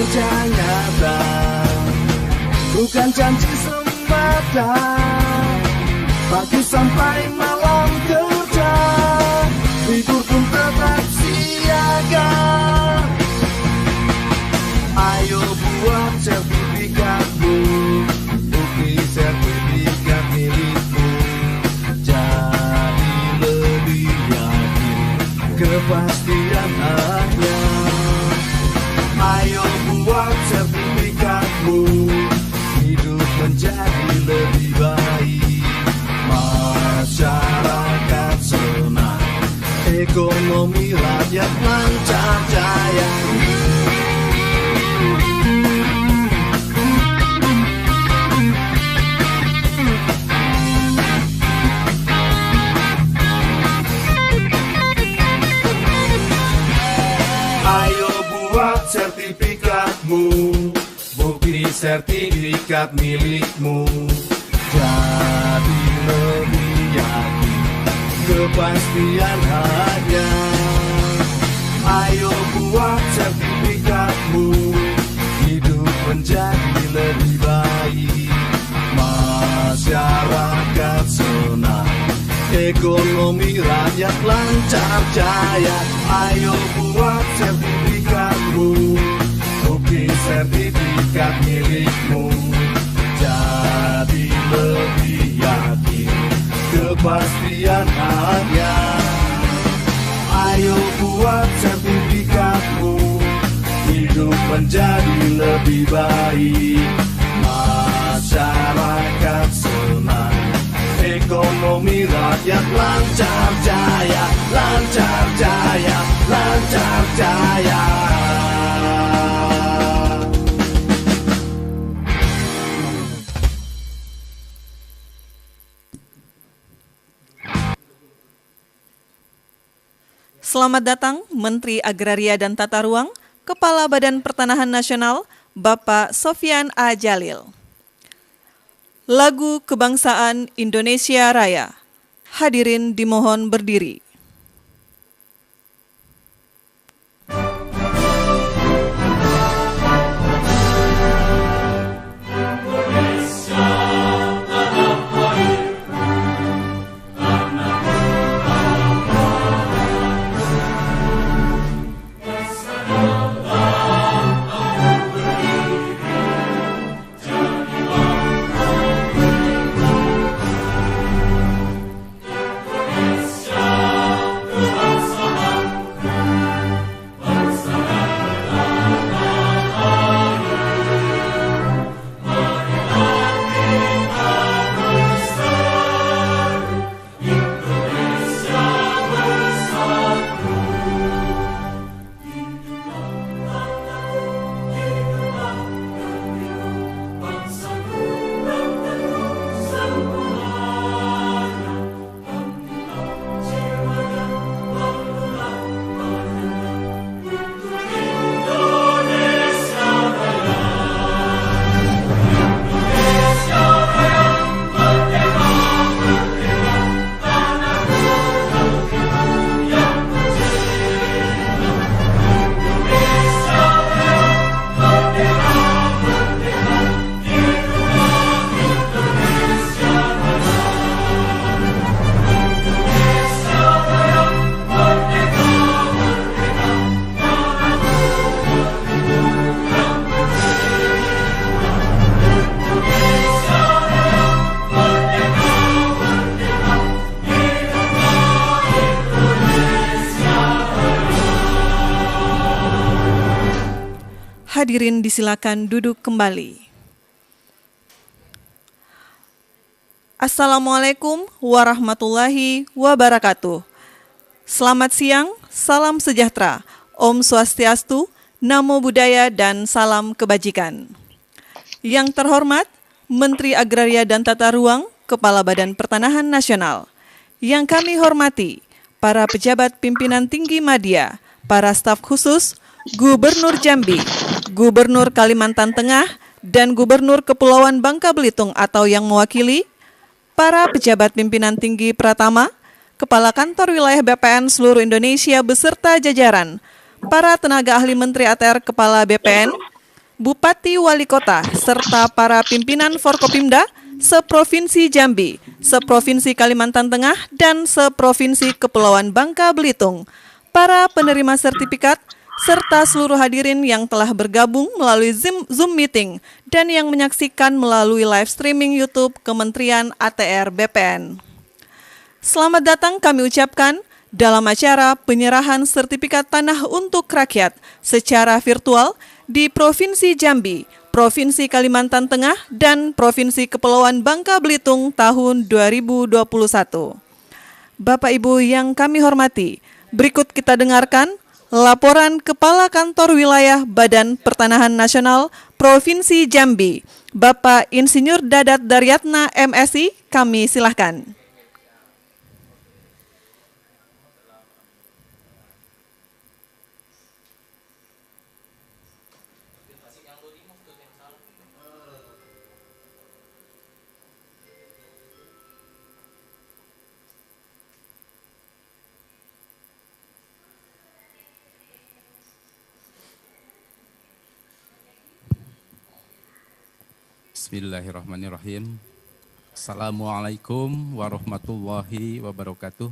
kerja nyata, bukan janji semata. Pagi sampai malam kerja, libur pun tetap siaga. Ayo buat sertifikatmu, bukti sertifikat milikmu. Jadi lebih yakin kepastian hanya. Ayo buat sertifikatmu, hidup menjadi lebih baik. Masyarakat senang, ekonomi rakyat lancar jaya. Ayo buat sertifikatmu, bukti sertifikat milikmu. Jadi lebih yakin kepastian hanya. Ayo buat sertifikatmu, hidup menjadi lebih baik. Masyarakat senang, ekonomi rakyat lancar jaya. Ayo buat sertifikatmu, bukti sertifikat milikmu. Jadi lebih yakin kepastian hanya. Ayo buat sertifikatmu, hidup menjadi lebih baik. Masyarakat senang, ekonomi rakyat lancar jaya, lancar jaya, lancar jaya. Selamat datang Menteri Agraria dan Tata Ruang, Kepala Badan Pertanahan Nasional, Bapak Sofyan A. Djalil. Lagu Kebangsaan Indonesia Raya. Hadirin dimohon berdiri. Hadirin disilakan duduk kembali. Assalamualaikum warahmatullahi wabarakatuh. Selamat siang, salam sejahtera, Om Swastiastu, Namo Buddhaya, dan salam kebajikan. Yang terhormat, Menteri Agraria dan Tata Ruang, Kepala Badan Pertanahan Nasional. Yang kami hormati, para pejabat pimpinan tinggi media, para staf khusus, Gubernur Jambi, Gubernur Kalimantan Tengah, dan Gubernur Kepulauan Bangka Belitung atau yang mewakili, para pejabat pimpinan tinggi Pratama, Kepala Kantor Wilayah BPN seluruh Indonesia beserta jajaran, para tenaga ahli Menteri ATR Kepala BPN, Bupati Wali Kota, serta para pimpinan Forkopimda seprovinsi Jambi, seprovinsi Kalimantan Tengah, dan seprovinsi Kepulauan Bangka Belitung, para penerima sertifikat, serta seluruh hadirin yang telah bergabung melalui Zoom Meeting dan yang menyaksikan melalui live streaming YouTube Kementerian ATR BPN. Selamat datang kami ucapkan dalam acara penyerahan sertifikat tanah untuk rakyat secara virtual di Provinsi Jambi, Provinsi Kalimantan Tengah, dan Provinsi Kepulauan Bangka Belitung tahun 2021. Bapak Ibu yang kami hormati, berikut kita dengarkan laporan Kepala Kantor Wilayah Badan Pertanahan Nasional Provinsi Jambi, Bapak Insinyur Dadat Daryatna MSI, kami silahkan. Bismillahirrahmanirrahim. Assalamualaikum warahmatullahi wabarakatuh.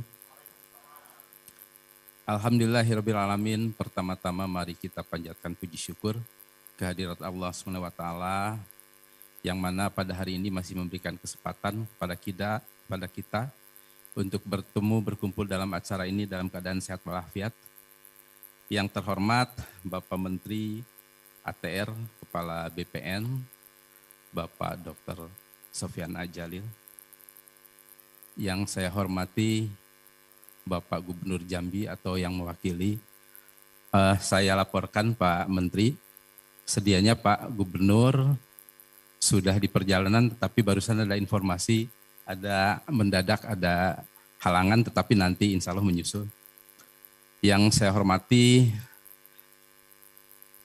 Alhamdulillahirrabbilalamin. Pertama-tama mari kita panjatkan puji syukur kehadirat Allah SWT yang mana pada hari ini masih memberikan kesempatan pada kita untuk bertemu berkumpul dalam acara ini dalam keadaan sehat walafiat. Yang terhormat Bapak Menteri ATR, Kepala BPN, Bapak Dr. Sofyan Ajalil, yang saya hormati Bapak Gubernur Jambi atau yang mewakili, saya laporkan Pak Menteri, sedianya Pak Gubernur sudah di perjalanan tetapi barusan ada informasi, mendadak ada halangan tetapi nanti insya Allah menyusul. Yang saya hormati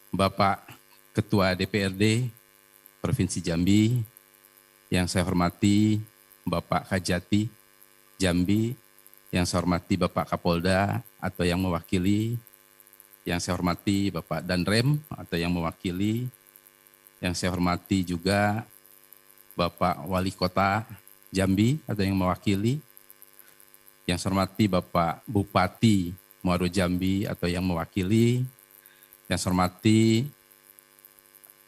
Bapak Ketua DPRD Provinsi Jambi, yang saya hormati Bapak Kajati Jambi, yang saya hormati Bapak Kapolda atau yang mewakili, yang saya hormati Bapak Danrem atau yang mewakili, yang saya hormati juga Bapak Wali Kota Jambi atau yang mewakili, yang saya hormati Bapak Bupati Muaro Jambi atau yang mewakili, yang saya hormati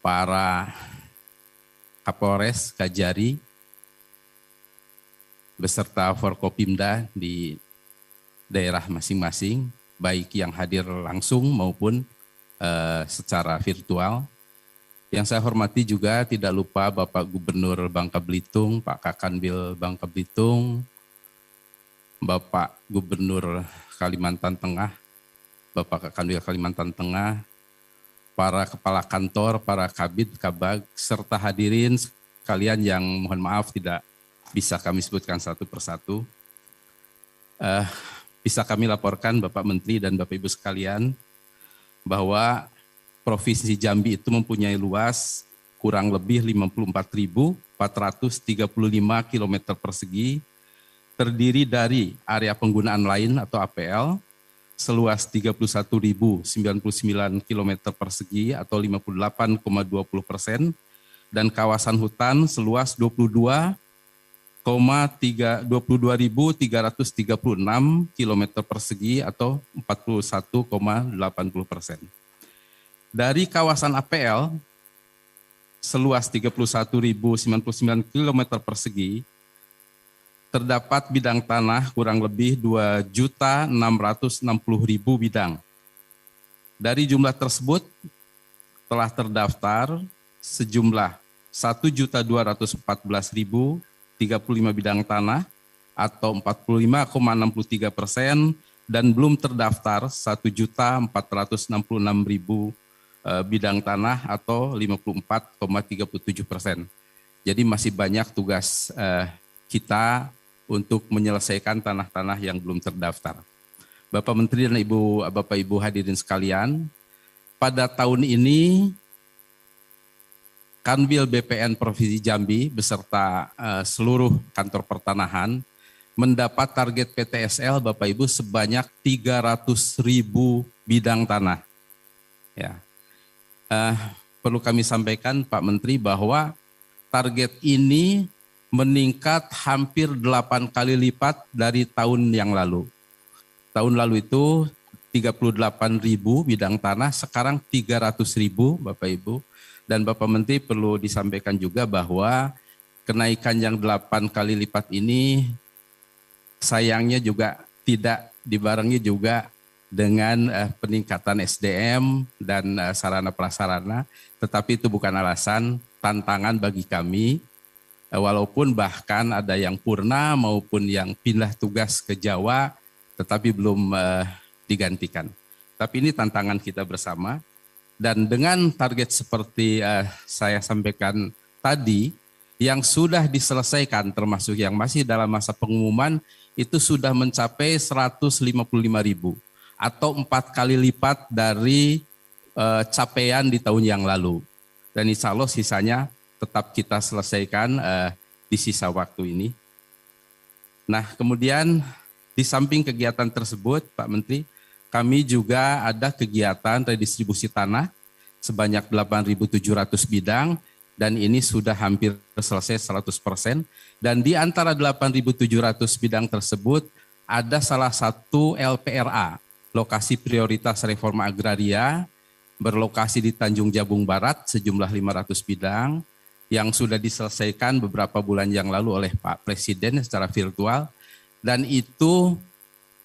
para Kapolres Kajari beserta Forkopimda di daerah masing-masing, baik yang hadir langsung maupun secara virtual. Yang saya hormati juga tidak lupa Bapak Gubernur Bangka Belitung, Pak Kakanwil Bangka Belitung, Bapak Gubernur Kalimantan Tengah, Bapak Kakanwil Kalimantan Tengah, para kepala kantor, para kabid, kabag, serta hadirin sekalian yang mohon maaf tidak bisa kami sebutkan satu persatu. Bisa kami laporkan Bapak Menteri dan Bapak Ibu sekalian bahwa Provinsi Jambi itu mempunyai luas kurang lebih 54.435 km persegi, terdiri dari area penggunaan lain atau APL, seluas 31.099 km persegi atau 58,20%, dan kawasan hutan seluas 22.336 km persegi atau 41,80%. Dari kawasan APL seluas 31.099 km persegi, terdapat bidang tanah kurang lebih 2.660.000 bidang. Dari jumlah tersebut telah terdaftar sejumlah 1.214.035 bidang tanah atau 45,63%, dan belum terdaftar 1.466.000 bidang tanah atau 54,37%. Jadi masih banyak tugas kita untuk menyelesaikan tanah-tanah yang belum terdaftar. Bapak Menteri dan Bapak Ibu hadirin sekalian, pada tahun ini Kanwil BPN Provinsi Jambi beserta seluruh kantor pertanahan mendapat target PTSL Bapak Ibu sebanyak 300.000 bidang tanah. Ya. perlu kami sampaikan Pak Menteri bahwa target ini meningkat hampir 8 kali lipat dari tahun yang lalu. Tahun lalu itu 38.000 bidang tanah, sekarang 300.000 Bapak Ibu. Dan Bapak Menteri perlu disampaikan juga bahwa kenaikan yang 8 kali lipat ini sayangnya juga tidak dibarengi juga dengan peningkatan SDM dan sarana prasarana, tetapi itu bukan alasan, tantangan bagi kami, walaupun bahkan ada yang purna maupun yang pindah tugas ke Jawa, tetapi belum digantikan. Tapi ini tantangan kita bersama, dan dengan target seperti saya sampaikan tadi, yang sudah diselesaikan termasuk yang masih dalam masa pengumuman, itu sudah mencapai 155.000. Atau 4 kali lipat dari capaian di tahun yang lalu. Dan insya Allah sisanya tetap kita selesaikan di sisa waktu ini. Nah, kemudian di samping kegiatan tersebut, Pak Menteri, kami juga ada kegiatan redistribusi tanah sebanyak 8.700 bidang, dan ini sudah hampir selesai 100%. Dan di antara 8.700 bidang tersebut, ada salah satu LPRA, lokasi prioritas reforma agraria, berlokasi di Tanjung Jabung Barat sejumlah 500 bidang yang sudah diselesaikan beberapa bulan yang lalu oleh Pak Presiden secara virtual, dan itu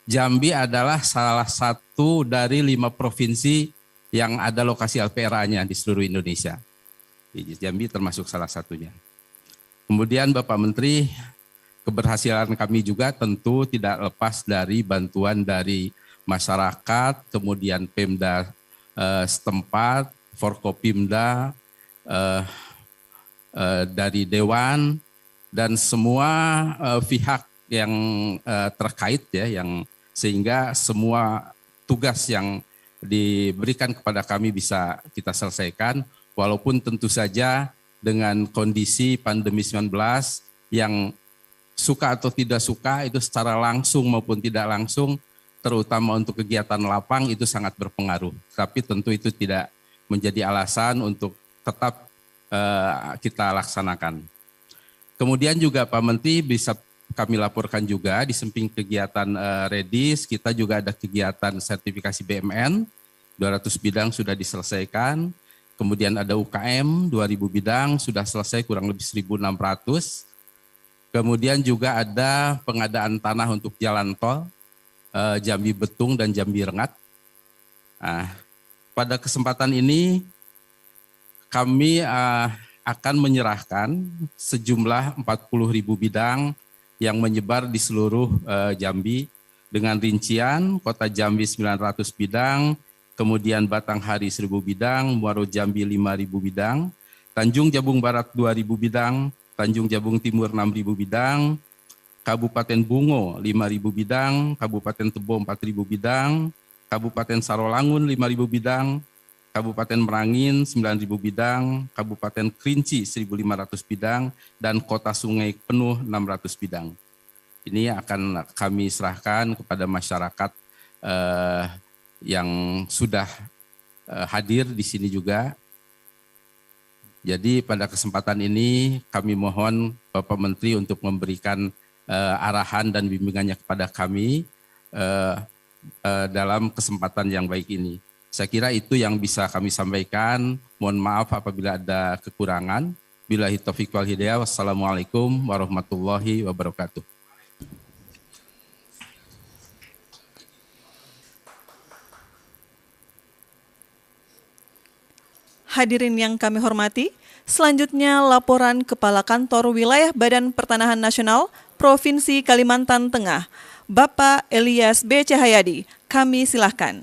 Jambi adalah salah satu dari 5 provinsi yang ada lokasi LPRA-nya di seluruh Indonesia. Jambi termasuk salah satunya. Kemudian Bapak Menteri, keberhasilan kami juga tentu tidak lepas dari bantuan dari masyarakat, kemudian Pemda setempat, Forkopimda, dari Dewan, dan semua pihak yang terkait ya, yang sehingga semua tugas yang diberikan kepada kami bisa kita selesaikan, walaupun tentu saja dengan kondisi pandemi 19 yang suka atau tidak suka itu secara langsung maupun tidak langsung, terutama untuk kegiatan lapang itu sangat berpengaruh. Tapi tentu itu tidak menjadi alasan untuk tetap kita laksanakan. Kemudian juga Pak Menteri bisa kami laporkan juga di samping kegiatan Redis, kita juga ada kegiatan sertifikasi BMN, 200 bidang sudah diselesaikan. Kemudian ada UKM, 2.000 bidang sudah selesai kurang lebih 1.600. Kemudian juga ada pengadaan tanah untuk jalan tol, Jambi Betung dan Jambi Rengat. Nah, pada kesempatan ini kami akan menyerahkan sejumlah 40.000 bidang yang menyebar di seluruh Jambi dengan rincian Kota Jambi 900 bidang, kemudian Batanghari 1.000 bidang, Muaro Jambi 5.000 bidang, Tanjung Jabung Barat 2.000 bidang, Tanjung Jabung Timur 6.000 bidang, Kabupaten Bungo 5.000 bidang, Kabupaten Tebo 4.000 bidang, Kabupaten Sarolangun 5.000 bidang, Kabupaten Merangin 9.000 bidang, Kabupaten Kerinci 1.500 bidang, dan Kota Sungai Penuh 600 bidang. Ini akan kami serahkan kepada masyarakat yang sudah hadir di sini juga. Jadi pada kesempatan ini kami mohon Bapak Menteri untuk memberikan arahan dan bimbingannya kepada kami dalam kesempatan yang baik ini. Saya kira itu yang bisa kami sampaikan. Mohon maaf apabila ada kekurangan. Billahi taufiq wal hidayah. Wassalamualaikum warahmatullahi wabarakatuh. Hadirin yang kami hormati, selanjutnya laporan Kepala Kantor Wilayah Badan Pertanahan Nasional Provinsi Kalimantan Tengah, Bapak Elias B. Cahyadi. Kami silahkan.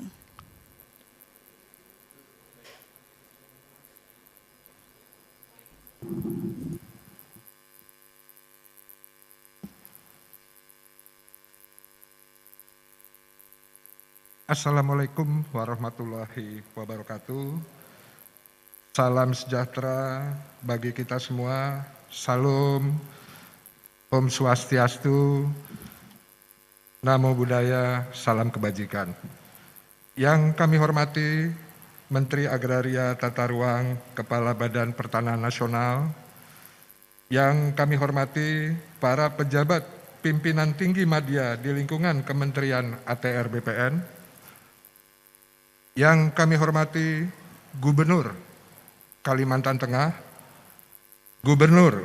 Assalamualaikum warahmatullahi wabarakatuh. Salam sejahtera bagi kita semua. Salam, Om Swastiastu, Namo Buddhaya, salam kebajikan. Yang kami hormati Menteri Agraria Tata Ruang, Kepala Badan Pertanahan Nasional, yang kami hormati para pejabat pimpinan tinggi media di lingkungan Kementerian ATR BPN, yang kami hormati Gubernur Kalimantan Tengah, Gubernur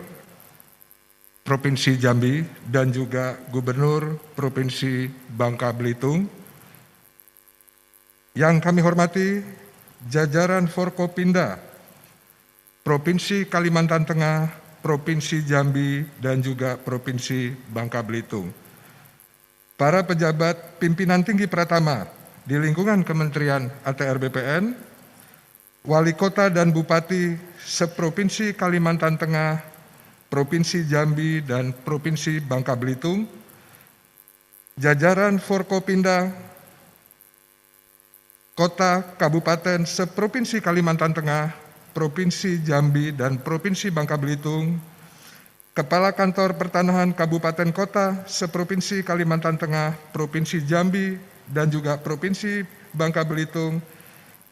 Provinsi Jambi, dan juga Gubernur Provinsi Bangka Belitung, yang kami hormati jajaran Forkopimda Provinsi Kalimantan Tengah, Provinsi Jambi, dan juga Provinsi Bangka Belitung. Para pejabat pimpinan tinggi Pratama di lingkungan Kementerian ATR BPN, Wali Kota dan Bupati seprovinsi Kalimantan Tengah, Provinsi Jambi, dan Provinsi Bangka Belitung, jajaran Forkopimda Kota, Kabupaten seprovinsi Kalimantan Tengah, Provinsi Jambi, dan Provinsi Bangka Belitung, Kepala Kantor Pertanahan Kabupaten Kota seprovinsi Kalimantan Tengah, Provinsi Jambi, dan juga Provinsi Bangka Belitung,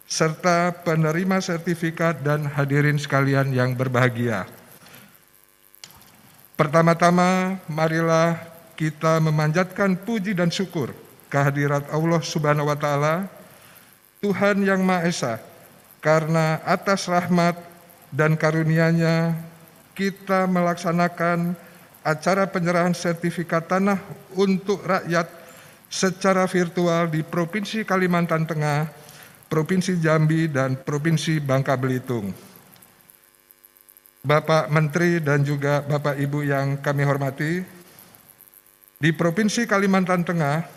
serta penerima sertifikat dan hadirin sekalian yang berbahagia. Pertama-tama, marilah kita memanjatkan puji dan syukur kehadirat Allah Subhanahu wa Ta'ala, Tuhan yang Maha Esa, karena atas rahmat dan karunia-Nya kita melaksanakan acara penyerahan sertifikat tanah untuk rakyat secara virtual di Provinsi Kalimantan Tengah, Provinsi Jambi, dan Provinsi Bangka Belitung. Bapak Menteri dan juga Bapak Ibu yang kami hormati, di Provinsi Kalimantan Tengah,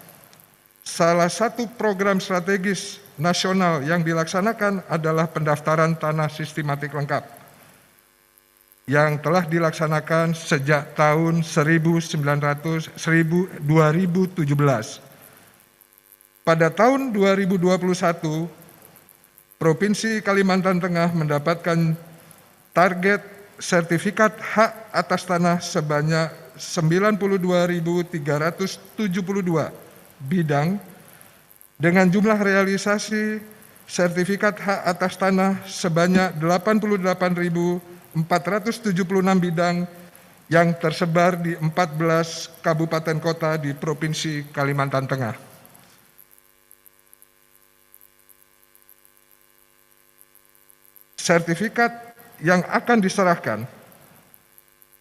salah satu program strategis nasional yang dilaksanakan adalah pendaftaran tanah sistematik lengkap yang telah dilaksanakan sejak tahun 2017. Pada tahun 2021, Provinsi Kalimantan Tengah mendapatkan target sertifikat hak atas tanah sebanyak 92.372 bidang dengan jumlah realisasi sertifikat hak atas tanah sebanyak 88.476 bidang yang tersebar di 14 kabupaten kota di Provinsi Kalimantan Tengah. Sertifikat yang akan diserahkan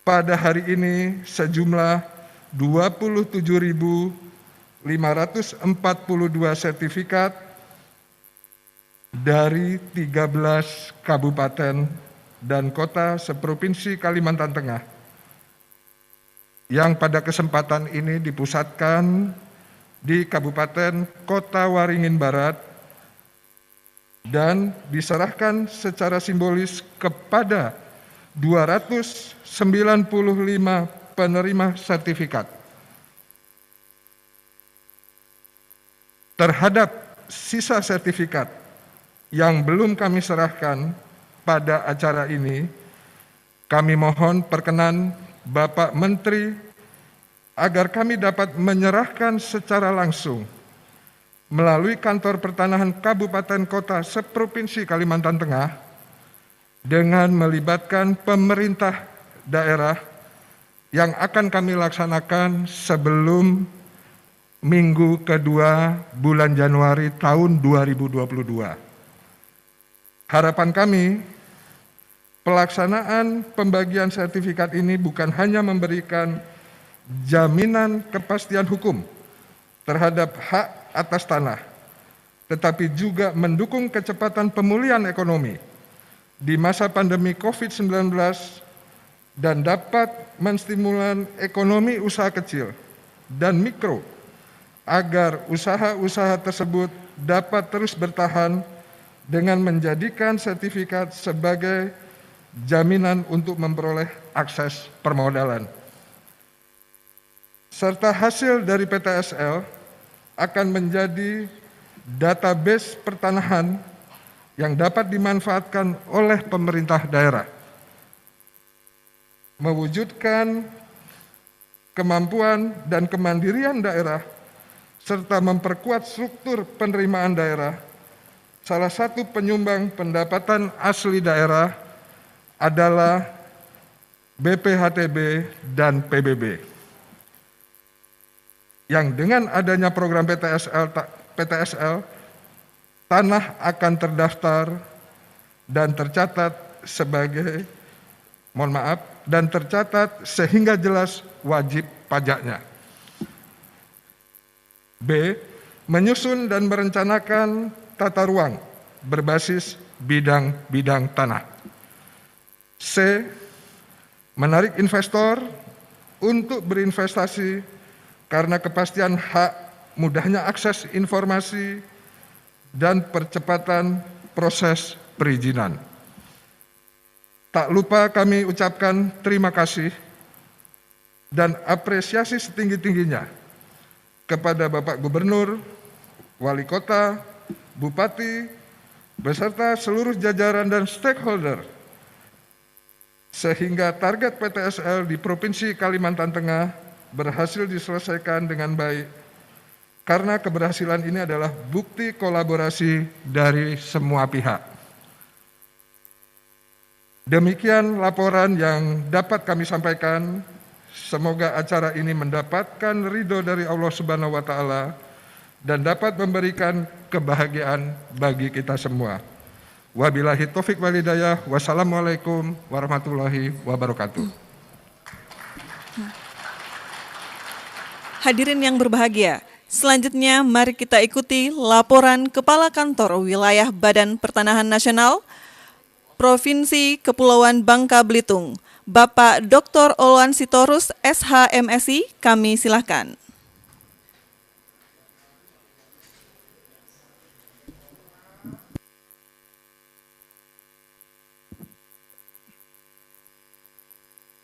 pada hari ini sejumlah 27.542 sertifikat dari 13 kabupaten dan kota seprovinsi Kalimantan Tengah, yang pada kesempatan ini dipusatkan di Kabupaten Kota Waringin Barat dan diserahkan secara simbolis kepada 295 penerima sertifikat. Terhadap sisa sertifikat yang belum kami serahkan pada acara ini, kami mohon perkenan Bapak Menteri agar kami dapat menyerahkan secara langsung melalui Kantor Pertanahan Kabupaten Kota seprovinsi Kalimantan Tengah dengan melibatkan pemerintah daerah yang akan kami laksanakan sebelum minggu kedua bulan Januari tahun 2022. Harapan kami, pelaksanaan pembagian sertifikat ini bukan hanya memberikan jaminan kepastian hukum terhadap hak atas tanah, tetapi juga mendukung kecepatan pemulihan ekonomi di masa pandemi COVID-19 dan dapat menstimulan ekonomi usaha kecil dan mikro agar usaha-usaha tersebut dapat terus bertahan dengan menjadikan sertifikat sebagai jaminan untuk memperoleh akses permodalan. Serta hasil dari PTSL akan menjadi database pertanahan yang dapat dimanfaatkan oleh pemerintah daerah, mewujudkan kemampuan dan kemandirian daerah, serta memperkuat struktur penerimaan daerah, salah satu penyumbang pendapatan asli daerah adalah BPHTB dan PBB. Yang dengan adanya program PTSL, tanah akan terdaftar dan tercatat sehingga jelas wajib pajaknya. B. Menyusun dan merencanakan tata ruang berbasis bidang-bidang tanah. C. Menarik investor untuk berinvestasi karena kepastian hak, mudahnya akses informasi, dan percepatan proses perizinan. Tak lupa kami ucapkan terima kasih dan apresiasi setinggi-tingginya kepada Bapak Gubernur, Wali Kota, Bupati, beserta seluruh jajaran dan stakeholder, sehingga target PTSL di Provinsi Kalimantan Tengah berhasil diselesaikan dengan baik, karena keberhasilan ini adalah bukti kolaborasi dari semua pihak. Demikian laporan yang dapat kami sampaikan. Semoga acara ini mendapatkan ridho dari Allah Subhanahu wa Ta'ala dan dapat memberikan kebahagiaan bagi kita semua. Wabillahi taufik wal hidayah. Wassalamualaikum warahmatullahi wabarakatuh. Hadirin yang berbahagia, selanjutnya mari kita ikuti laporan Kepala Kantor Wilayah Badan Pertanahan Nasional Provinsi Kepulauan Bangka Belitung, Bapak Dr. Olwan Sitorus, SHMSI, kami silakan.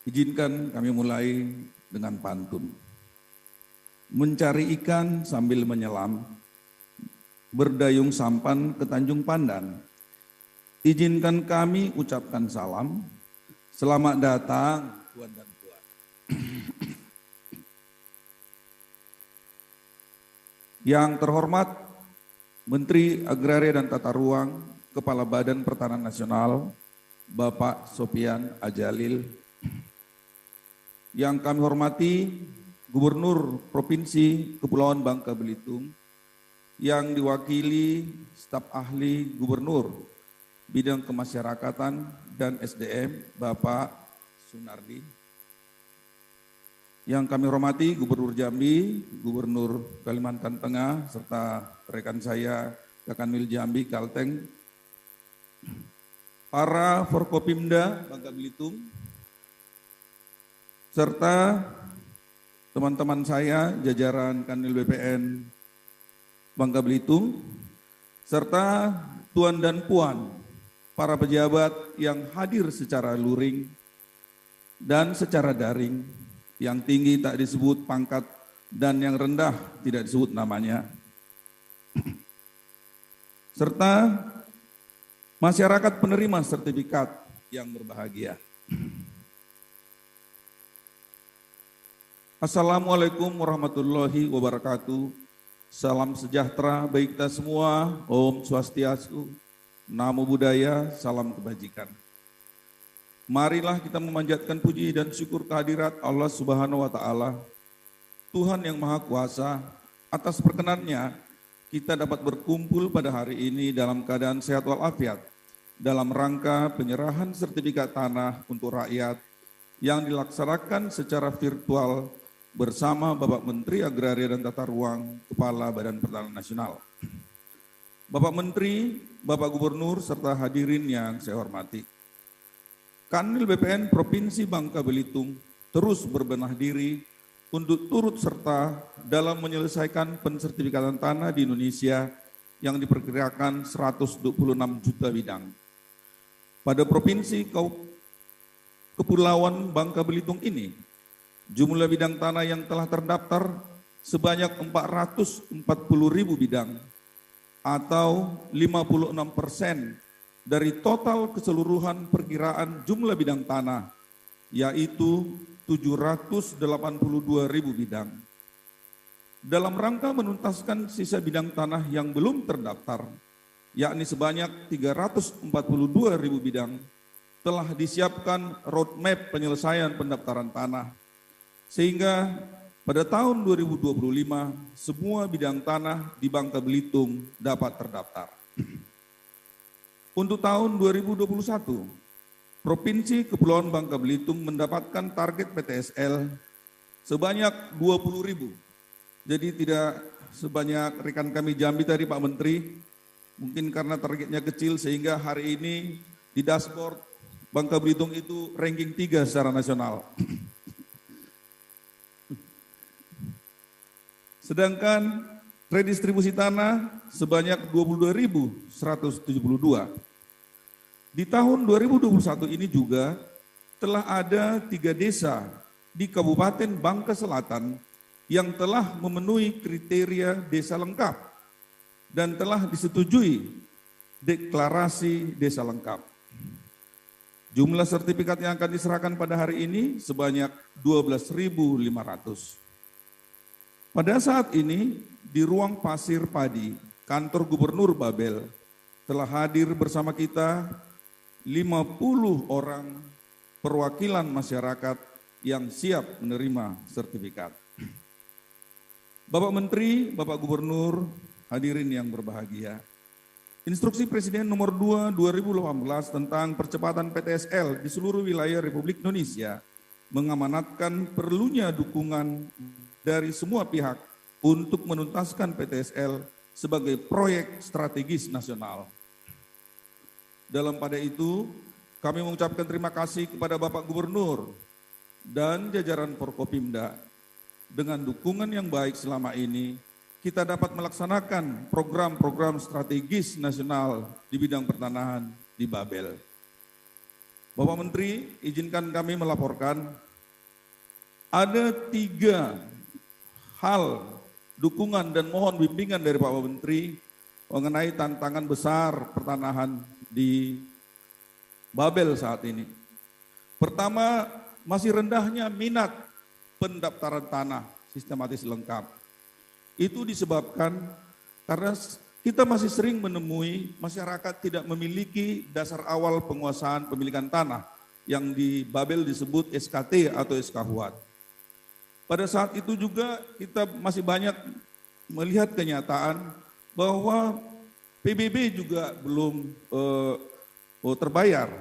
Izinkan kami mulai dengan pantun. Mencari ikan sambil menyelam, berdayung sampan ke Tanjung Pandan. Izinkan kami ucapkan salam, selamat datang Tuan dan Puan. Yang terhormat Menteri Agraria dan Tata Ruang, Kepala Badan Pertanahan Nasional, Bapak Sofian Ajalil. Yang kami hormati Gubernur Provinsi Kepulauan Bangka Belitung, yang diwakili staf ahli Gubernur Bidang Kemasyarakatan dan SDM, Bapak Sunardi. Yang kami hormati Gubernur Jambi, Gubernur Kalimantan Tengah, serta rekan saya Kakanwil Jambi, Kalteng, para Forkopimda Bangka Belitung, serta teman-teman saya, jajaran Kanwil BPN Bangka Belitung, serta Tuan dan Puan, para pejabat yang hadir secara luring dan secara daring, yang tinggi tak disebut pangkat dan yang rendah tidak disebut namanya, serta masyarakat penerima sertifikat yang berbahagia. Assalamualaikum warahmatullahi wabarakatuh. Salam sejahtera bagi kita semua. Om Swastiastu, Namo Buddhaya, salam kebajikan. Marilah kita memanjatkan puji dan syukur kehadirat Allah Subhanahu wa Ta'ala, Tuhan yang Maha Kuasa. Atas perkenannya kita dapat berkumpul pada hari ini dalam keadaan sehat walafiat dalam rangka penyerahan sertifikat tanah untuk rakyat yang dilaksanakan secara virtual bersama Bapak Menteri Agraria dan Tata Ruang, Kepala Badan Pertanahan Nasional. Bapak Menteri, Bapak Gubernur, serta hadirin yang saya hormati. Kanwil BPN Provinsi Bangka Belitung terus berbenah diri untuk turut serta dalam menyelesaikan pensertifikatan tanah di Indonesia yang diperkirakan 126 juta bidang. Pada Provinsi Kepulauan Bangka Belitung ini, jumlah bidang tanah yang telah terdaftar sebanyak 440.000 bidang atau 56% dari total keseluruhan perkiraan jumlah bidang tanah, yaitu 782.000 bidang. Dalam rangka menuntaskan sisa bidang tanah yang belum terdaftar, yakni sebanyak 342.000 bidang, telah disiapkan roadmap penyelesaian pendaftaran tanah, sehingga pada tahun 2025 semua bidang tanah di Bangka Belitung dapat terdaftar. Untuk tahun 2021, Provinsi Kepulauan Bangka Belitung mendapatkan target PTSL sebanyak 20.000. Jadi tidak sebanyak rekan kami Jambi tadi Pak Menteri, mungkin karena targetnya kecil sehingga hari ini di dashboard Bangka Belitung itu ranking 3 secara nasional. Sedangkan redistribusi tanah sebanyak 22.172. Di tahun 2021 ini juga telah ada 3 desa di Kabupaten Bangka Selatan yang telah memenuhi kriteria desa lengkap dan telah disetujui deklarasi desa lengkap. Jumlah sertifikat yang akan diserahkan pada hari ini sebanyak 12.500. Pada saat ini di ruang Pasir Padi, kantor Gubernur Babel, telah hadir bersama kita 50 orang perwakilan masyarakat yang siap menerima sertifikat. Bapak Menteri, Bapak Gubernur, hadirin yang berbahagia. Instruksi Presiden nomor 2 2018 tentang percepatan PTSL di seluruh wilayah Republik Indonesia mengamanatkan perlunya dukungan dari semua pihak untuk menuntaskan PTSL sebagai proyek strategis nasional. Dalam pada itu, kami mengucapkan terima kasih kepada Bapak Gubernur dan jajaran Forkopimda. Dengan dukungan yang baik selama ini, kita dapat melaksanakan program-program strategis nasional di bidang pertanahan di Babel. Bapak Menteri, izinkan kami melaporkan ada 3 hal dukungan dan mohon bimbingan dari Bapak Menteri mengenai tantangan besar pertanahan di Babel saat ini. Pertama, masih rendahnya minat pendaftaran tanah sistematis lengkap. Itu disebabkan karena kita masih sering menemui masyarakat tidak memiliki dasar awal penguasaan pemilikan tanah yang di Babel disebut SKT atau SKHUAT. Pada saat itu juga kita masih banyak melihat kenyataan bahwa PBB juga belum terbayar.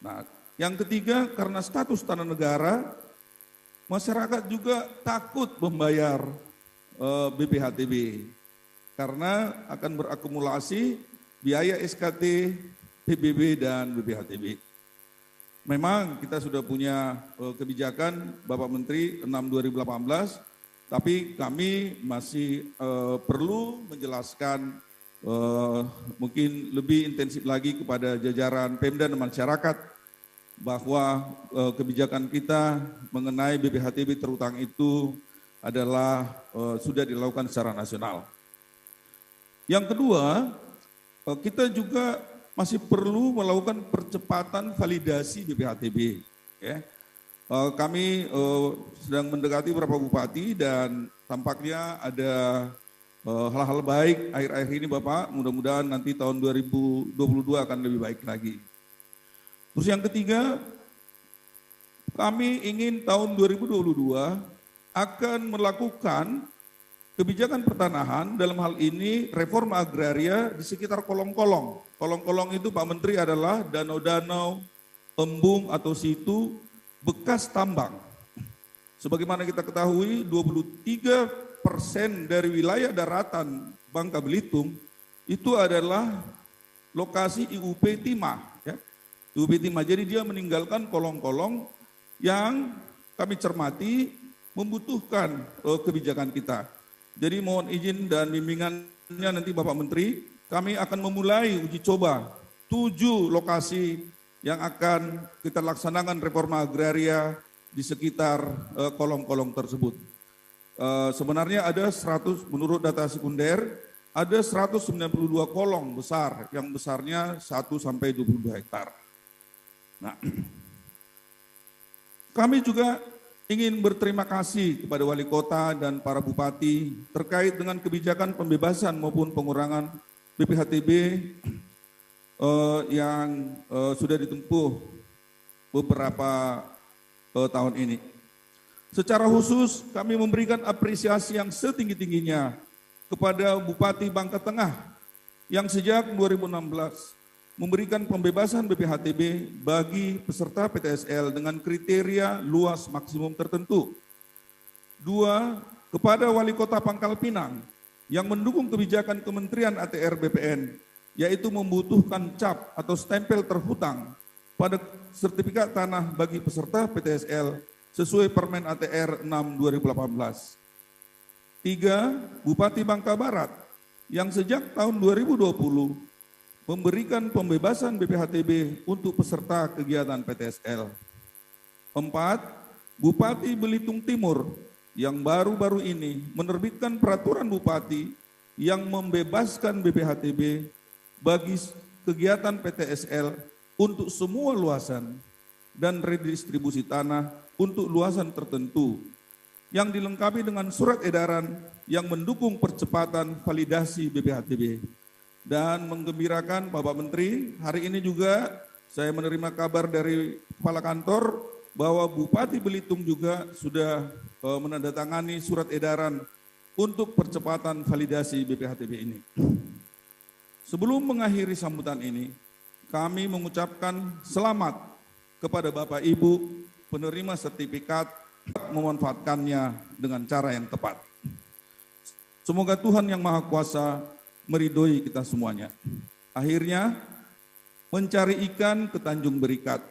Nah, yang ketiga karena status tanah negara, masyarakat juga takut membayar BPHTB karena akan berakumulasi biaya SKT, PBB dan BPHTB. Memang kita sudah punya kebijakan Bapak Menteri 6/2018, tapi kami masih perlu menjelaskan mungkin lebih intensif lagi kepada jajaran Pemda dan masyarakat bahwa kebijakan kita mengenai BPHTB terutang itu adalah sudah dilakukan secara nasional. Yang kedua, kita juga masih perlu melakukan percepatan validasi BPHTB. Ya. Kami sedang mendekati beberapa bupati dan tampaknya ada hal-hal baik akhir-akhir ini Bapak, mudah-mudahan nanti tahun 2022 akan lebih baik lagi. Terus yang ketiga, kami ingin tahun 2022 akan melakukan kebijakan pertanahan dalam hal ini reforma agraria di sekitar kolong-kolong. Kolong-kolong itu Pak Menteri adalah danau-danau, embung atau situ bekas tambang. Sebagaimana kita ketahui 23% dari wilayah daratan Bangka Belitung itu adalah lokasi IUP Timah. Ya. IUP Timah, jadi dia meninggalkan kolong-kolong yang kami cermati membutuhkan kebijakan kita. Jadi mohon izin dan bimbingannya nanti Bapak Menteri, kami akan memulai uji coba 7 lokasi yang akan kita laksanakan reforma agraria di sekitar kolong-kolong tersebut. Sebenarnya ada 100, menurut data sekunder, ada 192 kolong besar, yang besarnya 1-22 hektar. Nah, kami juga ingin berterima kasih kepada wali kota dan para bupati terkait dengan kebijakan pembebasan maupun pengurangan BPHTB yang sudah ditempuh beberapa tahun ini. Secara khusus kami memberikan apresiasi yang setinggi-tingginya kepada Bupati Bangka Tengah yang sejak 2016 memberikan pembebasan BPHTB bagi peserta PTSL dengan kriteria luas maksimum tertentu. 2, kepada Wali Kota Pangkal Pinang yang mendukung kebijakan Kementerian ATR BPN, yaitu membutuhkan cap atau stempel terhutang pada sertifikat tanah bagi peserta PTSL sesuai Permen ATR 6 2018. 3, Bupati Bangka Barat yang sejak tahun 2020 memberikan pembebasan BPHTB untuk peserta kegiatan PTSL. 4, Bupati Belitung Timur yang baru-baru ini menerbitkan peraturan bupati yang membebaskan BPHTB bagi kegiatan PTSL untuk semua luasan dan redistribusi tanah untuk luasan tertentu yang dilengkapi dengan surat edaran yang mendukung percepatan validasi BPHTB. Dan menggembirakan Bapak Menteri, hari ini juga saya menerima kabar dari Kepala Kantor bahwa Bupati Belitung juga sudah menandatangani surat edaran untuk percepatan validasi BPHTB ini. Sebelum mengakhiri sambutan ini, kami mengucapkan selamat kepada Bapak Ibu penerima sertifikat memanfaatkannya dengan cara yang tepat. Semoga Tuhan Yang Maha Kuasa meridhoi kita semuanya. Akhirnya, mencari ikan ke Tanjung Berikat.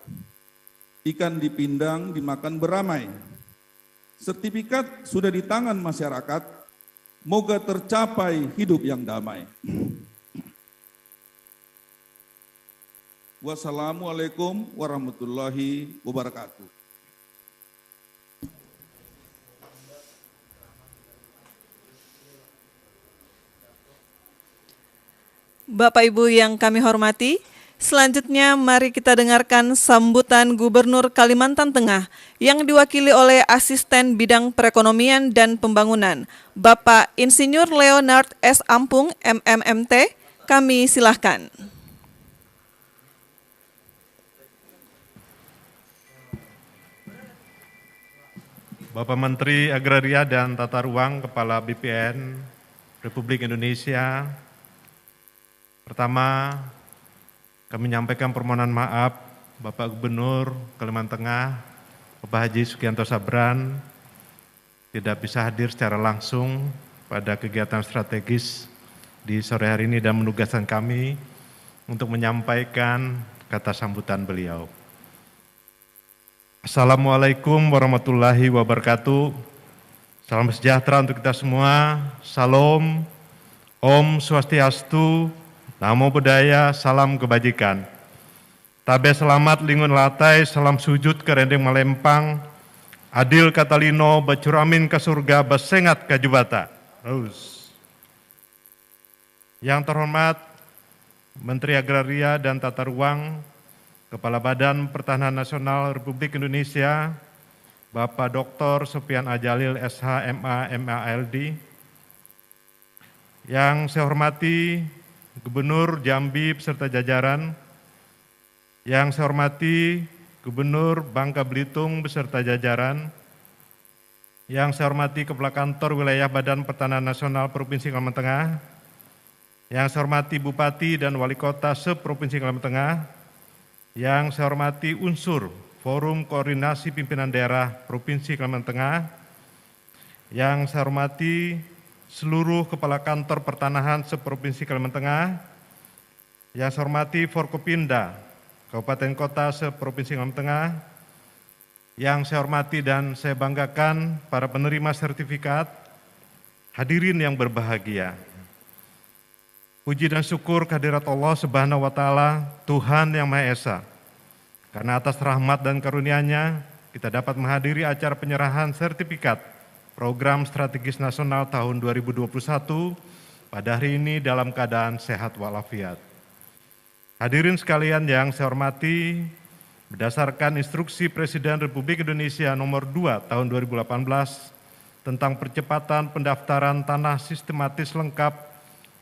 Ikan dipindang, dimakan beramai. Sertifikat sudah di tangan masyarakat, moga tercapai hidup yang damai. Wassalamualaikum warahmatullahi wabarakatuh. Bapak Ibu yang kami hormati, selanjutnya mari kita dengarkan sambutan Gubernur Kalimantan Tengah yang diwakili oleh Asisten Bidang Perekonomian dan Pembangunan, Bapak Insinyur Leonard S. Ampung, MMMT. Kami silahkan. Bapak Menteri Agraria dan Tata Ruang, Kepala BPN Republik Indonesia, pertama, kami menyampaikan permohonan maaf Bapak Gubernur Kalimantan Tengah, Bapak Haji Sugianto Sabran, tidak bisa hadir secara langsung pada kegiatan strategis di sore hari ini dan menugaskan kami untuk menyampaikan kata sambutan beliau. Assalamualaikum warahmatullahi wabarakatuh. Salam sejahtera untuk kita semua. Salam, Om Swastiastu, Namo Buddhaya, salam kebajikan. Tabe selamat lingun latai, salam sujud ke rendeng malempang, adil katalino, bacuramin ke surga, besengat ke jubata. Terus. Yang terhormat Menteri Agraria dan Tata Ruang, Kepala Badan Pertahanan Nasional Republik Indonesia, Bapak Dr. Sofian Ajalil, SH, MA, MALD. Yang saya hormati Gubernur Jambi beserta jajaran, yang saya hormati Gubernur Bangka Belitung beserta jajaran, yang saya hormati Kepala Kantor Wilayah Badan Pertahanan Nasional Provinsi Kalimantan Tengah, yang saya hormati Bupati dan Wali Kota se-Provinsi Kalimantan Tengah, yang saya hormati unsur Forum Koordinasi Pimpinan Daerah Provinsi Kalimantan Tengah, yang saya hormati seluruh Kepala Kantor Pertanahan se-Provinsi Kalimantan Tengah, yang saya hormati Forkopimda Kabupaten Kota se-Provinsi Kalimantan Tengah, yang saya hormati dan saya banggakan para penerima sertifikat, hadirin yang berbahagia. Puji dan syukur kehadirat Allah Subhanahu wa Ta'ala, Tuhan yang Maha Esa. Karena atas rahmat dan karunia-Nya, kita dapat menghadiri acara penyerahan sertifikat Program Strategis Nasional tahun 2021 pada hari ini dalam keadaan sehat walafiat. Hadirin sekalian yang saya hormati, berdasarkan instruksi Presiden Republik Indonesia nomor 2 tahun 2018 tentang percepatan pendaftaran tanah sistematis lengkap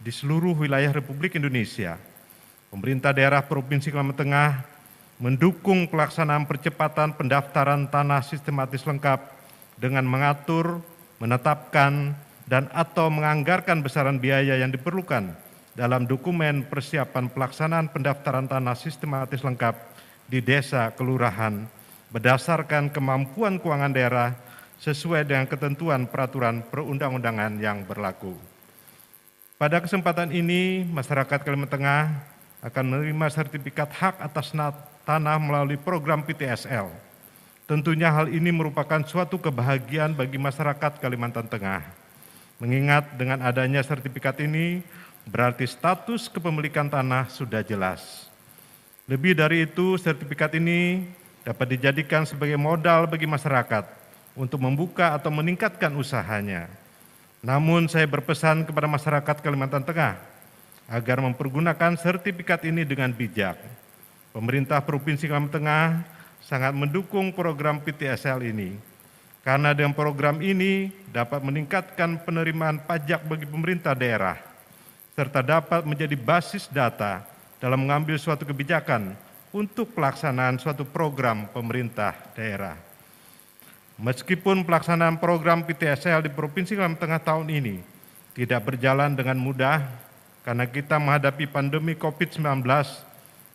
di seluruh wilayah Republik Indonesia. Pemerintah daerah Provinsi Kalimantan Tengah mendukung pelaksanaan percepatan pendaftaran tanah sistematis lengkap dengan mengatur, menetapkan, dan atau menganggarkan besaran biaya yang diperlukan dalam dokumen persiapan pelaksanaan pendaftaran tanah sistematis lengkap di desa kelurahan berdasarkan kemampuan keuangan daerah sesuai dengan ketentuan peraturan perundang-undangan yang berlaku. Pada kesempatan ini, masyarakat Kalimantan Tengah akan menerima sertifikat hak atas tanah melalui program PTSL. Tentunya hal ini merupakan suatu kebahagiaan bagi masyarakat Kalimantan Tengah. Mengingat dengan adanya sertifikat ini, berarti status kepemilikan tanah sudah jelas. Lebih dari itu, sertifikat ini dapat dijadikan sebagai modal bagi masyarakat untuk membuka atau meningkatkan usahanya. Namun saya berpesan kepada masyarakat Kalimantan Tengah agar mempergunakan sertifikat ini dengan bijak. Pemerintah Provinsi Kalimantan Tengah sangat mendukung program PTSL ini, karena dengan program ini dapat meningkatkan penerimaan pajak bagi pemerintah daerah, serta dapat menjadi basis data dalam mengambil suatu kebijakan untuk pelaksanaan suatu program pemerintah daerah. Meskipun pelaksanaan program PTSL di Provinsi Kalimantan Tengah tahun ini tidak berjalan dengan mudah karena kita menghadapi pandemi COVID-19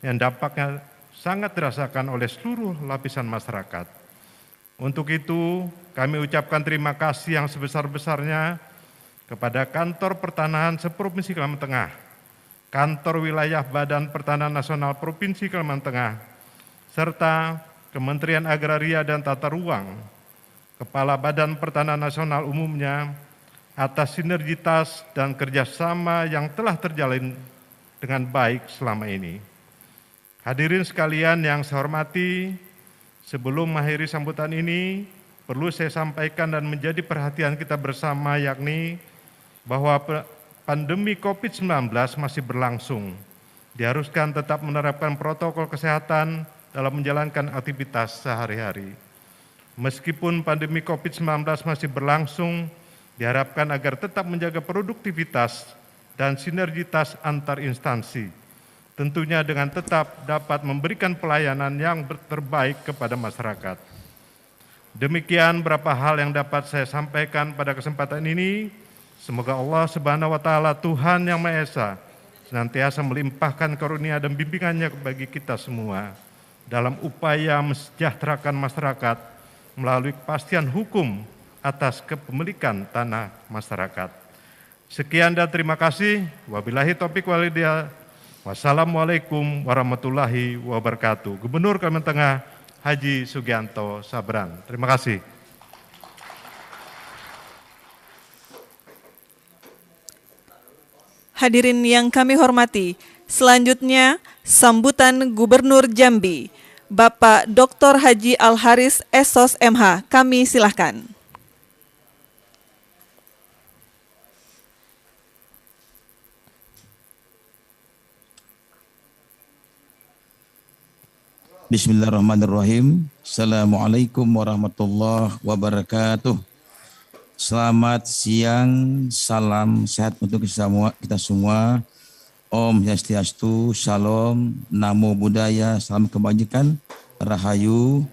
yang dampaknya sangat dirasakan oleh seluruh lapisan masyarakat. Untuk itu, kami ucapkan terima kasih yang sebesar-besarnya kepada Kantor Pertanahan Seprovinsi Kalimantan Tengah, Kantor Wilayah Badan Pertanahan Nasional Provinsi Kalimantan Tengah, serta Kementerian Agraria dan Tata Ruang, Kepala Badan Pertanahan Nasional umumnya, atas sinergitas dan kerjasama yang telah terjalin dengan baik selama ini. Hadirin sekalian yang saya hormati, sebelum mengakhiri sambutan ini, perlu saya sampaikan dan menjadi perhatian kita bersama, yakni bahwa pandemi COVID-19 masih berlangsung. Diharuskan tetap menerapkan protokol kesehatan dalam menjalankan aktivitas sehari-hari. Meskipun pandemi COVID-19 masih berlangsung, diharapkan agar tetap menjaga produktivitas dan sinergitas antar instansi, tentunya dengan tetap dapat memberikan pelayanan yang terbaik kepada masyarakat. Demikian beberapa hal yang dapat saya sampaikan pada kesempatan ini. Semoga Allah Subhanahu wa Ta'ala, Tuhan Yang Maha Esa, senantiasa melimpahkan karunia dan bimbingannya bagi kita semua dalam upaya mesejahterakan masyarakat melalui kepastian hukum atas kepemilikan tanah masyarakat. Sekian dan terima kasih. Wabillahi taufiq wal hidayah. Wassalamualaikum warahmatullahi wabarakatuh. Gubernur Kalimantan Tengah Haji Sugianto Sabran. Terima kasih. Hadirin yang kami hormati, selanjutnya sambutan Gubernur Jambi, Bapak Dr. Haji Al-Haris Esos MH. Kami silahkan. Bismillahirrahmanirrahim. Assalamualaikum warahmatullahi wabarakatuh. Selamat siang, salam sehat untuk kita semua. Om Swastiastu, Shalom, Namo Buddhaya, salam kebajikan, Rahayu.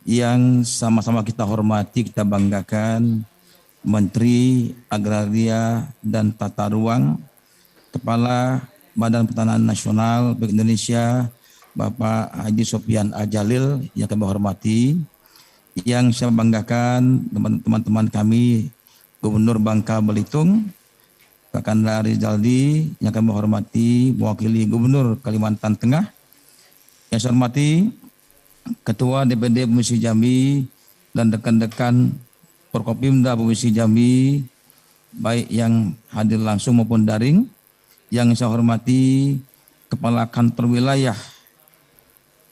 Yang sama-sama kita hormati, kita banggakan, Menteri Agraria dan Tata Ruang, Kepala Badan Pertanahan Nasional Republik Indonesia, Bapak Haji Sofyan Al-Jalil yang kami hormati, yang saya banggakan teman-teman kami Gubernur Bangka Belitung, Pak Kanda Rizaldi yang kami hormati, mewakili Gubernur Kalimantan Tengah, yang saya hormati Ketua DPD Provinsi Jambi dan rekan-rekan Forkopimda Provinsi Jambi, baik yang hadir langsung maupun daring, yang saya hormati Kepala Kantor Wilayah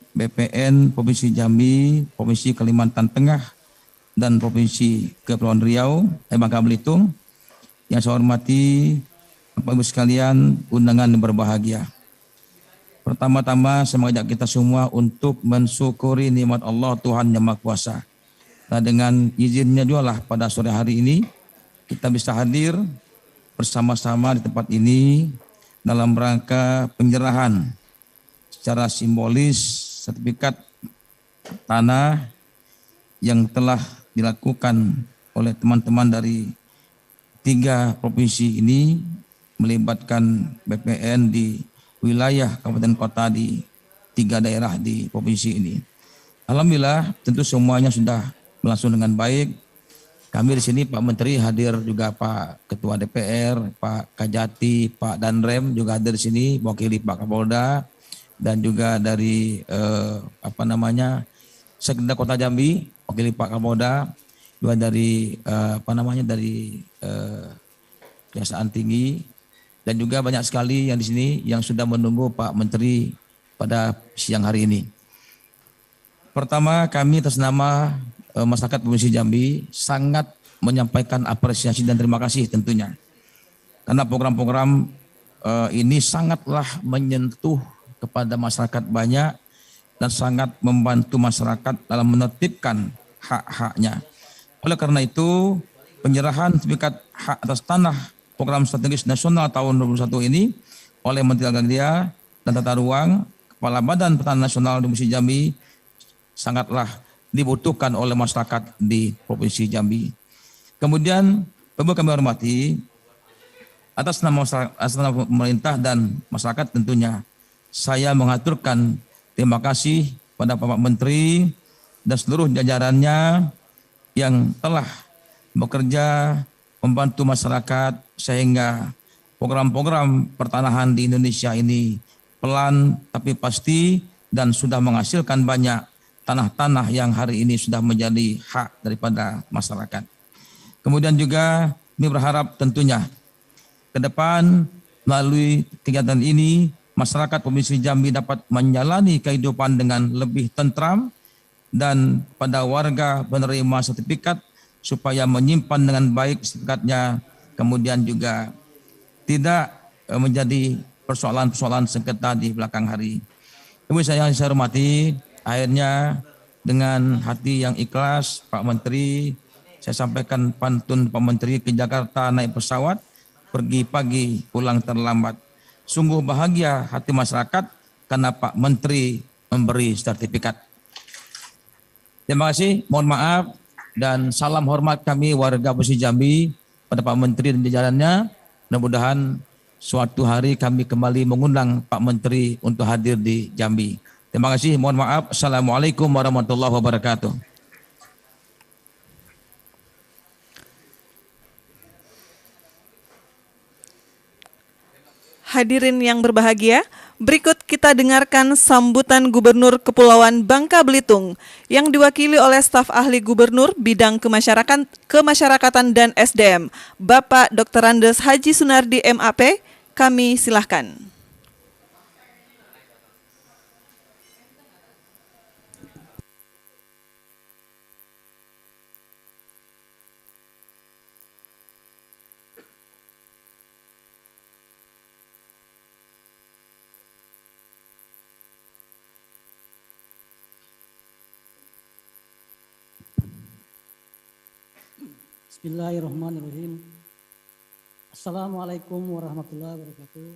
BPN Provinsi Jambi, Provinsi Kalimantan Tengah, dan Provinsi Kepulauan Riau, Bangka Belitung, yang saya hormati Bapak Ibu sekalian, undangan yang berbahagia. Pertama-tama saya mengajak kita semua untuk mensyukuri nikmat Allah Tuhan Yang Maha Kuasa. Nah, dengan izinnya juga lah pada sore hari ini kita bisa hadir bersama-sama di tempat ini dalam rangka penyerahan secara simbolis sertifikat tanah yang telah dilakukan oleh teman-teman dari 3 provinsi ini melibatkan BPN di wilayah kabupaten kota di 3 daerah di provinsi ini. Alhamdulillah tentu semuanya sudah berlangsung dengan baik. Kami di sini Pak Menteri hadir, juga Pak Ketua DPR, Pak Kajati, Pak Danrem juga hadir di sini, mewakili Pak Kapolda dan juga dari Sekda Kota Jambi, mewakili Pak Kapolda, juga dari Kejaksaan Tinggi, dan juga banyak sekali yang di sini yang sudah menunggu Pak Menteri pada siang hari ini. Pertama, kami atas nama masyarakat Provinsi Jambi sangat menyampaikan apresiasi dan terima kasih tentunya. Karena program-program ini sangatlah menyentuh kepada masyarakat banyak dan sangat membantu masyarakat dalam menertibkan hak-haknya. Oleh karena itu, penyerahan sertifikat hak atas tanah program strategis nasional tahun 2021 ini oleh Menteri Agraria dan Tata Ruang, Kepala Badan Pertanahan Nasional di Provinsi Jambi sangatlah dibutuhkan oleh masyarakat di Provinsi Jambi. Kemudian, perlu kami hormati, atas nama pemerintah dan masyarakat tentunya, saya mengaturkan terima kasih pada Bapak Menteri dan seluruh jajarannya yang telah bekerja membantu masyarakat sehingga program-program pertanahan di Indonesia ini pelan tapi pasti dan sudah menghasilkan banyak tanah-tanah yang hari ini sudah menjadi hak daripada masyarakat. Kemudian juga kami berharap tentunya ke depan melalui kegiatan ini masyarakat Provinsi Jambi dapat menjalani kehidupan dengan lebih tentram dan pada warga penerima sertifikat supaya menyimpan dengan baik sertifikatnya, kemudian juga tidak menjadi persoalan-persoalan sengketa di belakang hari. Kemudian saya hormati, akhirnya dengan hati yang ikhlas Pak Menteri, saya sampaikan pantun Pak Menteri ke Jakarta naik pesawat, pergi pagi pulang terlambat. Sungguh bahagia hati masyarakat karena Pak Menteri memberi sertifikat. Terima kasih, mohon maaf dan salam hormat kami warga Provinsi Jambi pada Pak Menteri dan jajarannya. Mudah-mudahan suatu hari kami kembali mengundang Pak Menteri untuk hadir di Jambi. Terima kasih, mohon maaf. Assalamualaikum warahmatullahi wabarakatuh. Hadirin yang berbahagia, berikut kita dengarkan sambutan Gubernur Kepulauan Bangka Belitung yang diwakili oleh staf ahli Gubernur Bidang Kemasyarakatan dan SDM, Bapak Dr. Andes Haji Sunardi MAP. Kami silahkan. Bismillahirrahmanirrahim. Assalamualaikum warahmatullahi wabarakatuh.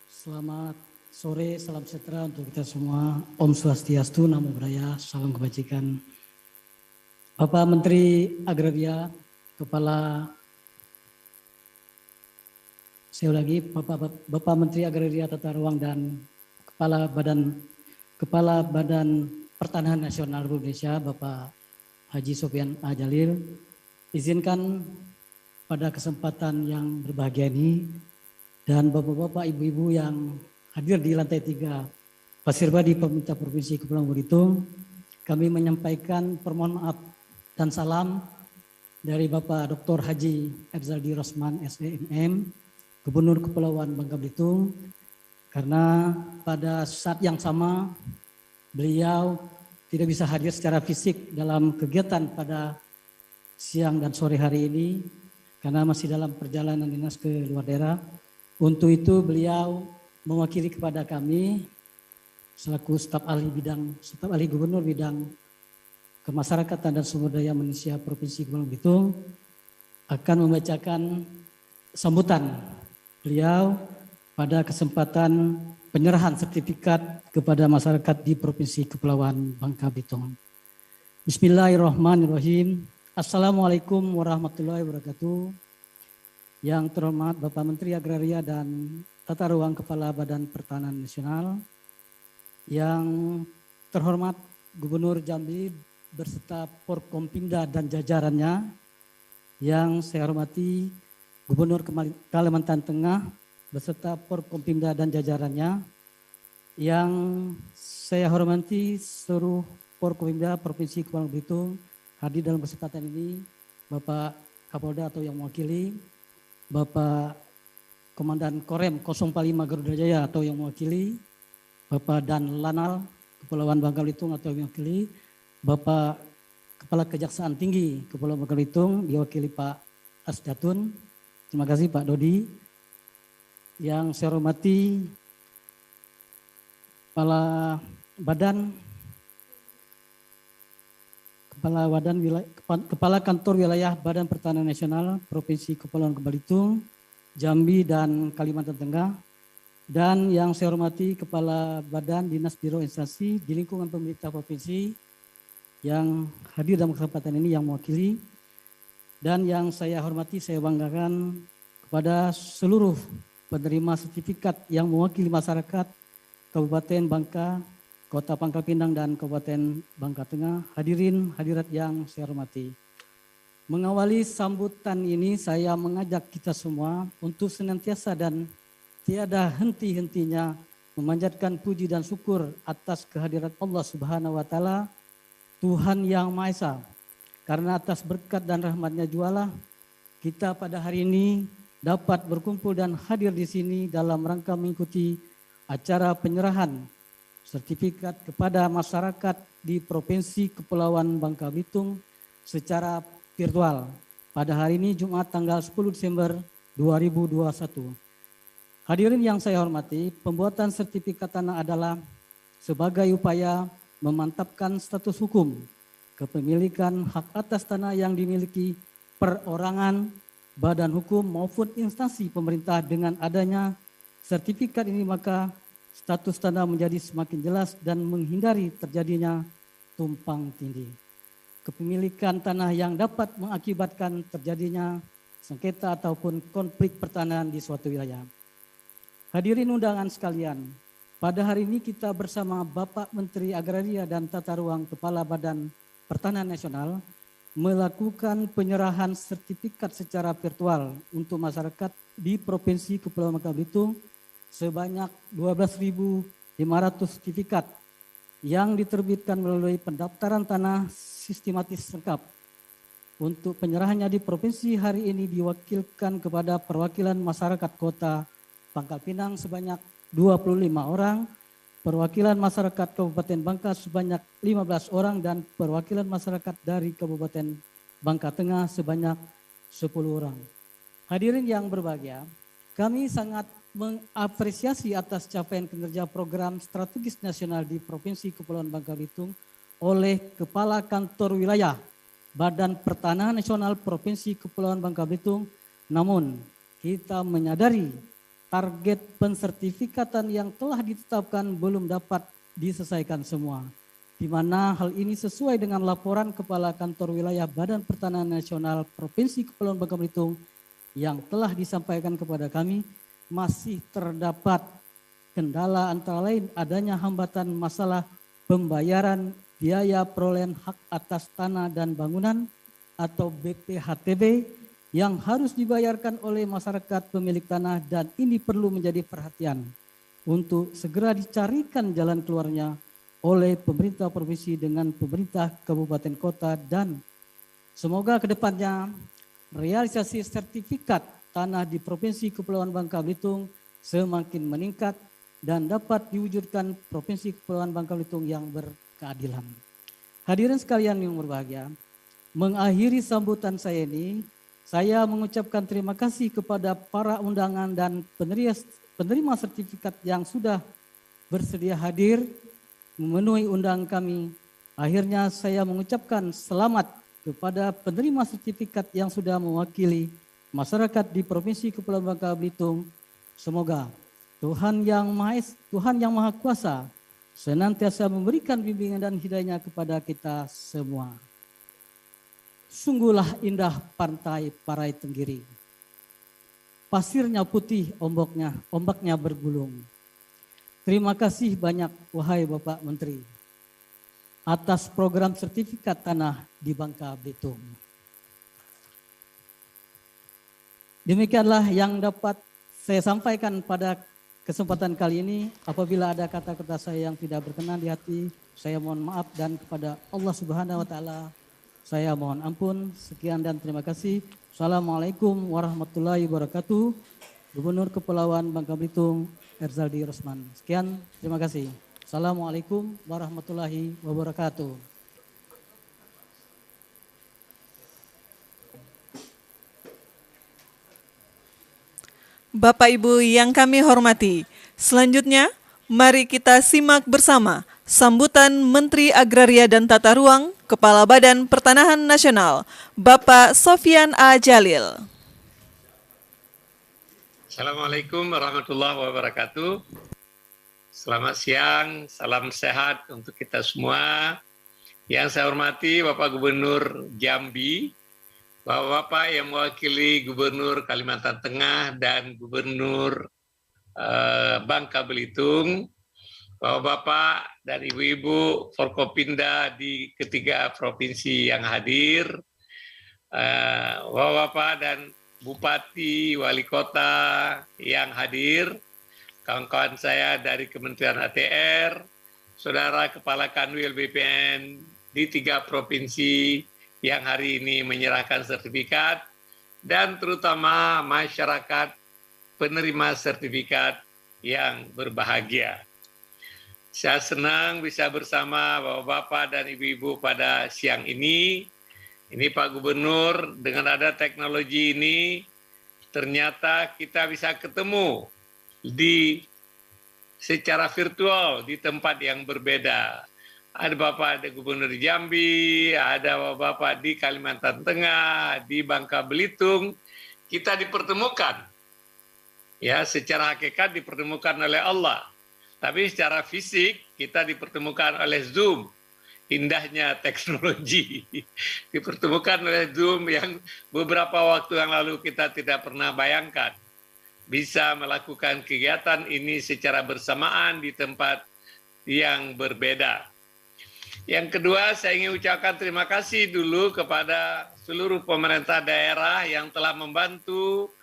Selamat sore, salam sejahtera untuk kita semua. Om Swastiastu, Namo Buddhaya, salam kebajikan. Bapak Menteri Agraria, Bapak Menteri Agraria Tata Ruang dan Kepala Badan Pertanahan Nasional Republik Indonesia, Bapak Haji Sofyan A. Jalil, izinkan pada kesempatan yang berbahagia ini dan bapak-bapak, ibu-ibu yang hadir di lantai 3 Pasir Badi Pemerintah Provinsi Kepulauan Belitung, kami menyampaikan permohonan maaf dan salam dari Bapak Dr. Haji Efzaldi Rosman SEMM, Gubernur Kepulauan Bangka Belitung, karena pada saat yang sama beliau tidak bisa hadir secara fisik dalam kegiatan pada siang dan sore hari ini karena masih dalam perjalanan dinas ke luar daerah. Untuk itu beliau mewakili kepada kami selaku staf ahli Gubernur Bidang Kemasyarakatan dan Sumber Daya Manusia Provinsi Kepulauan Belitung akan membacakan sambutan beliau pada kesempatan penyerahan sertifikat kepada masyarakat di Provinsi Kepulauan Bangka Belitung. Bismillahirrahmanirrahim. Assalamualaikum warahmatullahi wabarakatuh. Yang terhormat Bapak Menteri Agraria dan Tata Ruang Kepala Badan Pertanahan Nasional, yang terhormat Gubernur Jambi beserta Forkompimda dan jajarannya, yang saya hormati Gubernur Kalimantan Tengah beserta Forkompimda dan jajarannya, yang saya hormati seluruh Forkompimda Provinsi Kepulauan Belitung hadir dalam kesempatan ini, Bapak Kapolda atau yang mewakili, Bapak Komandan Korem 045 Garuda Jaya atau yang mewakili, Bapak Dan Lanal Kepulauan Bangka Belitung atau yang mewakili, Bapak Kepala Kejaksaan Tinggi Kepulauan Bangka Belitung diwakili Pak Asjatun. Terima kasih Pak Dodi. Yang saya hormati Kepala Kantor Wilayah Badan Pertanahan Nasional Provinsi Kepulauan Bangka Belitung, Jambi dan Kalimantan Tengah, dan yang saya hormati Kepala Badan Dinas Biro Instansi di lingkungan pemerintah provinsi yang hadir dalam kesempatan ini yang mewakili, dan yang saya hormati, saya banggakan kepada seluruh penerima sertifikat yang mewakili masyarakat Kabupaten Bangka, Kota Pangkal Pinang dan Kabupaten Bangka Tengah, hadirin hadirat yang saya hormati. Mengawali sambutan ini saya mengajak kita semua untuk senantiasa dan tiada henti-hentinya memanjatkan puji dan syukur atas kehadirat Allah Subhanahu wa Ta'ala, Tuhan Yang Maha Esa. Karena atas berkat dan rahmatnya jualah kita pada hari ini dapat berkumpul dan hadir di sini dalam rangka mengikuti acara penyerahan sertifikat kepada masyarakat di Provinsi Kepulauan Bangka Belitung secara virtual pada hari ini Jumat tanggal 10 Desember 2021. Hadirin yang saya hormati, pembuatan sertifikat tanah adalah sebagai upaya memantapkan status hukum kepemilikan hak atas tanah yang dimiliki perorangan, badan hukum maupun instansi pemerintah. Dengan adanya sertifikat ini maka status tanah menjadi semakin jelas dan menghindari terjadinya tumpang tindih kepemilikan tanah yang dapat mengakibatkan terjadinya sengketa ataupun konflik pertanahan di suatu wilayah. Hadirin undangan sekalian, pada hari ini kita bersama Bapak Menteri Agraria dan Tata Ruang Kepala Badan Pertanahan Nasional melakukan penyerahan sertifikat secara virtual untuk masyarakat di Provinsi Kepulauan Bangka Belitung sebanyak 12.500 sertifikat yang diterbitkan melalui pendaftaran tanah sistematis lengkap. Untuk penyerahannya di provinsi hari ini diwakilkan kepada perwakilan masyarakat Kota Pangkal Pinang sebanyak 25 orang, perwakilan masyarakat Kabupaten Bangka sebanyak 15 orang, dan perwakilan masyarakat dari Kabupaten Bangka Tengah sebanyak 10 orang. Hadirin yang berbahagia, kami sangat mengapresiasi atas capaian kinerja program strategis nasional di Provinsi Kepulauan Bangka Belitung oleh Kepala Kantor Wilayah Badan Pertanahan Nasional Provinsi Kepulauan Bangka Belitung. Namun kita menyadari target pensertifikatan yang telah ditetapkan belum dapat diselesaikan semua, di mana hal ini sesuai dengan laporan Kepala Kantor Wilayah Badan Pertanahan Nasional Provinsi Kepulauan Bangka Belitung yang telah disampaikan kepada kami. Masih terdapat kendala antara lain adanya hambatan masalah pembayaran biaya perolehan hak atas tanah dan bangunan atau BPHTB yang harus dibayarkan oleh masyarakat pemilik tanah, dan ini perlu menjadi perhatian untuk segera dicarikan jalan keluarnya oleh pemerintah provinsi dengan pemerintah kabupaten kota, dan semoga kedepannya realisasi sertifikat tanah di Provinsi Kepulauan Bangka Belitung semakin meningkat dan dapat diwujudkan Provinsi Kepulauan Bangka Belitung yang berkeadilan. Hadirin sekalian yang berbahagia, mengakhiri sambutan saya ini, saya mengucapkan terima kasih kepada para undangan dan penerima sertifikat yang sudah bersedia hadir memenuhi undangan kami. Akhirnya saya mengucapkan selamat kepada penerima sertifikat yang sudah mewakili masyarakat di Provinsi Kepulauan Bangka Belitung, semoga Tuhan Yang Maha Kuasa senantiasa memberikan bimbingan dan hidayahnya kepada kita semua. Sungguhlah indah pantai Parai Tenggiri. Pasirnya putih, ombaknya bergulung. Terima kasih banyak wahai Bapak Menteri atas program sertifikat tanah di Bangka Belitung. Demikianlah yang dapat saya sampaikan pada kesempatan kali ini. Apabila ada kata-kata saya yang tidak berkenan di hati, saya mohon maaf, dan kepada Allah Subhanahu wa taala saya mohon ampun. Sekian dan terima kasih. Assalamualaikum warahmatullahi wabarakatuh. Gubernur Kepulauan Bangka Belitung Erzaldi Rosman. Sekian, terima kasih. Assalamualaikum warahmatullahi wabarakatuh. Bapak Ibu yang kami hormati, selanjutnya mari kita simak bersama sambutan Menteri Agraria dan Tata Ruang, Kepala Badan Pertanahan Nasional, Bapak Sofyan A. Djalil. Assalamualaikum warahmatullahi wabarakatuh. Selamat siang, salam sehat untuk kita semua. Yang saya hormati Bapak Gubernur Jambi, Bapak-Bapak yang mewakili Gubernur Kalimantan Tengah dan Gubernur Bangka Belitung, Bapak-Bapak dan Ibu-Ibu Forkopimda di ketiga provinsi yang hadir, Bapak-Bapak dan Bupati, Wali Kota yang hadir, kawan-kawan saya dari Kementerian ATR, Saudara Kepala Kanwil BPN di 3 provinsi yang hari ini menyerahkan sertifikat, dan terutama masyarakat penerima sertifikat yang berbahagia. Saya senang bisa bersama Bapak-Bapak dan Ibu-Ibu pada siang ini. Ini Pak Gubernur, dengan ada teknologi ini, ternyata kita bisa ketemu secara virtual di tempat yang berbeda. Ada Bapak, ada Gubernur Jambi, ada Bapak di Kalimantan Tengah, di Bangka Belitung. Kita dipertemukan, ya, secara hakikat dipertemukan oleh Allah. Tapi secara fisik kita dipertemukan oleh Zoom. Indahnya teknologi. Dipertemukan oleh Zoom yang beberapa waktu yang lalu kita tidak pernah bayangkan. Bisa melakukan kegiatan ini secara bersamaan di tempat yang berbeda. Yang kedua, saya ingin ucapkan terima kasih dulu kepada seluruh pemerintah daerah yang telah membantu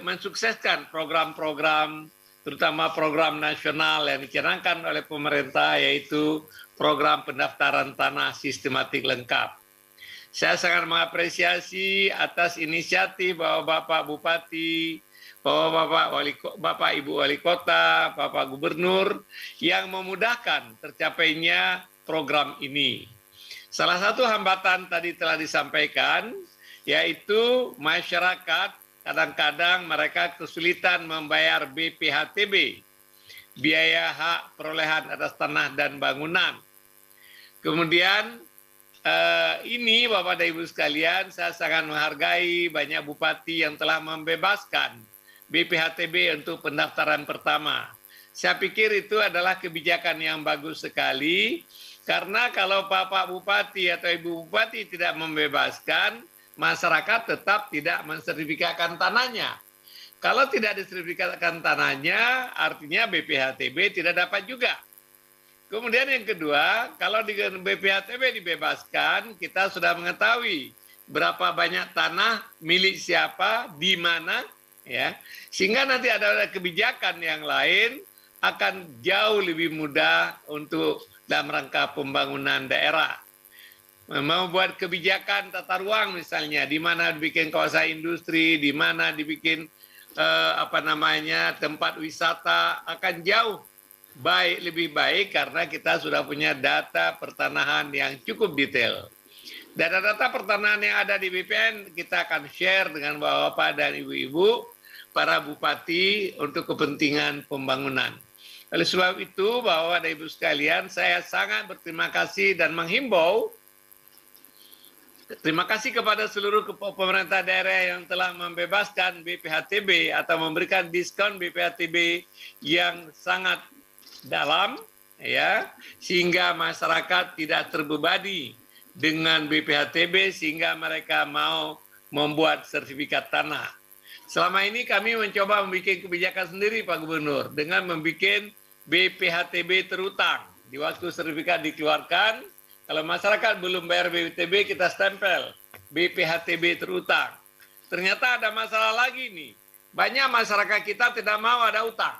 mensukseskan program-program, terutama program nasional yang dicanangkan oleh pemerintah, yaitu program pendaftaran tanah sistematik lengkap. Saya sangat mengapresiasi atas inisiatif Bapak Bupati, Bapak Ibu Wali Kota, Bapak Gubernur yang memudahkan tercapainya program ini. Salah satu hambatan tadi telah disampaikan, yaitu masyarakat kadang-kadang mereka kesulitan membayar BPHTB, biaya hak perolehan atas tanah dan bangunan. Kemudian ini Bapak dan Ibu sekalian, saya sangat menghargai banyak bupati yang telah membebaskan BPHTB untuk pendaftaran pertama. Saya pikir itu adalah kebijakan yang bagus sekali, karena kalau Bapak Bupati atau Ibu Bupati tidak membebaskan, masyarakat tetap tidak mensertifikatkan tanahnya. Kalau tidak disertifikatkan tanahnya, artinya BPHTB tidak dapat juga. Kemudian yang kedua, kalau di BPHTB dibebaskan, kita sudah mengetahui berapa banyak tanah milik siapa, di mana, ya, sehingga nanti ada kebijakan yang lain akan jauh lebih mudah untuk dalam rangka pembangunan daerah. Membuat kebijakan tata ruang misalnya, di mana dibikin kawasan industri, di mana dibikin tempat wisata, akan jauh lebih baik karena kita sudah punya data pertanahan yang cukup detail. Data-data pertanahan yang ada di BPN kita akan share dengan Bapak dan Ibu-Ibu, para bupati untuk kepentingan pembangunan. Oleh sebab itu, Bapak dan Ibu sekalian, saya sangat berterima kasih dan menghimbau Terima kasih kepada seluruh pemerintah daerah yang telah membebaskan BPHTB atau memberikan diskon BPHTB yang sangat dalam, ya, sehingga masyarakat tidak terbebani dengan BPHTB sehingga mereka mau membuat sertifikat tanah. Selama ini kami mencoba membuat kebijakan sendiri Pak Gubernur dengan membuat BPHTB terutang. Di waktu sertifikat dikeluarkan, kalau masyarakat belum bayar BPHTB, kita stempel BPHTB terutang. Ternyata ada masalah lagi nih. Banyak masyarakat kita tidak mau ada utang.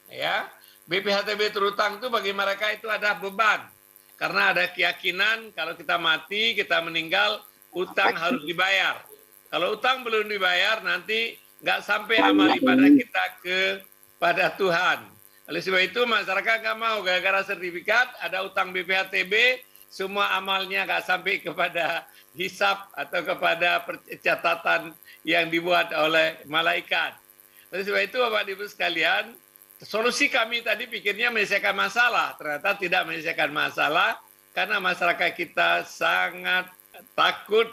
Ya, BPHTB terutang itu bagi mereka itu ada beban. Karena ada keyakinan kalau kita mati, kita meninggal, utang harus dibayar. Kalau utang belum dibayar, nanti nggak sampai amal ibadah kita kepada Tuhan. Oleh sebab itu masyarakat nggak mau gara-gara sertifikat, ada utang BPHTB, semua amalnya nggak sampai kepada hisab atau kepada catatan yang dibuat oleh malaikat. Oleh sebab itu Bapak Ibu sekalian, solusi kami tadi pikirnya menyelesaikan masalah, ternyata tidak menyelesaikan masalah karena masyarakat kita sangat takut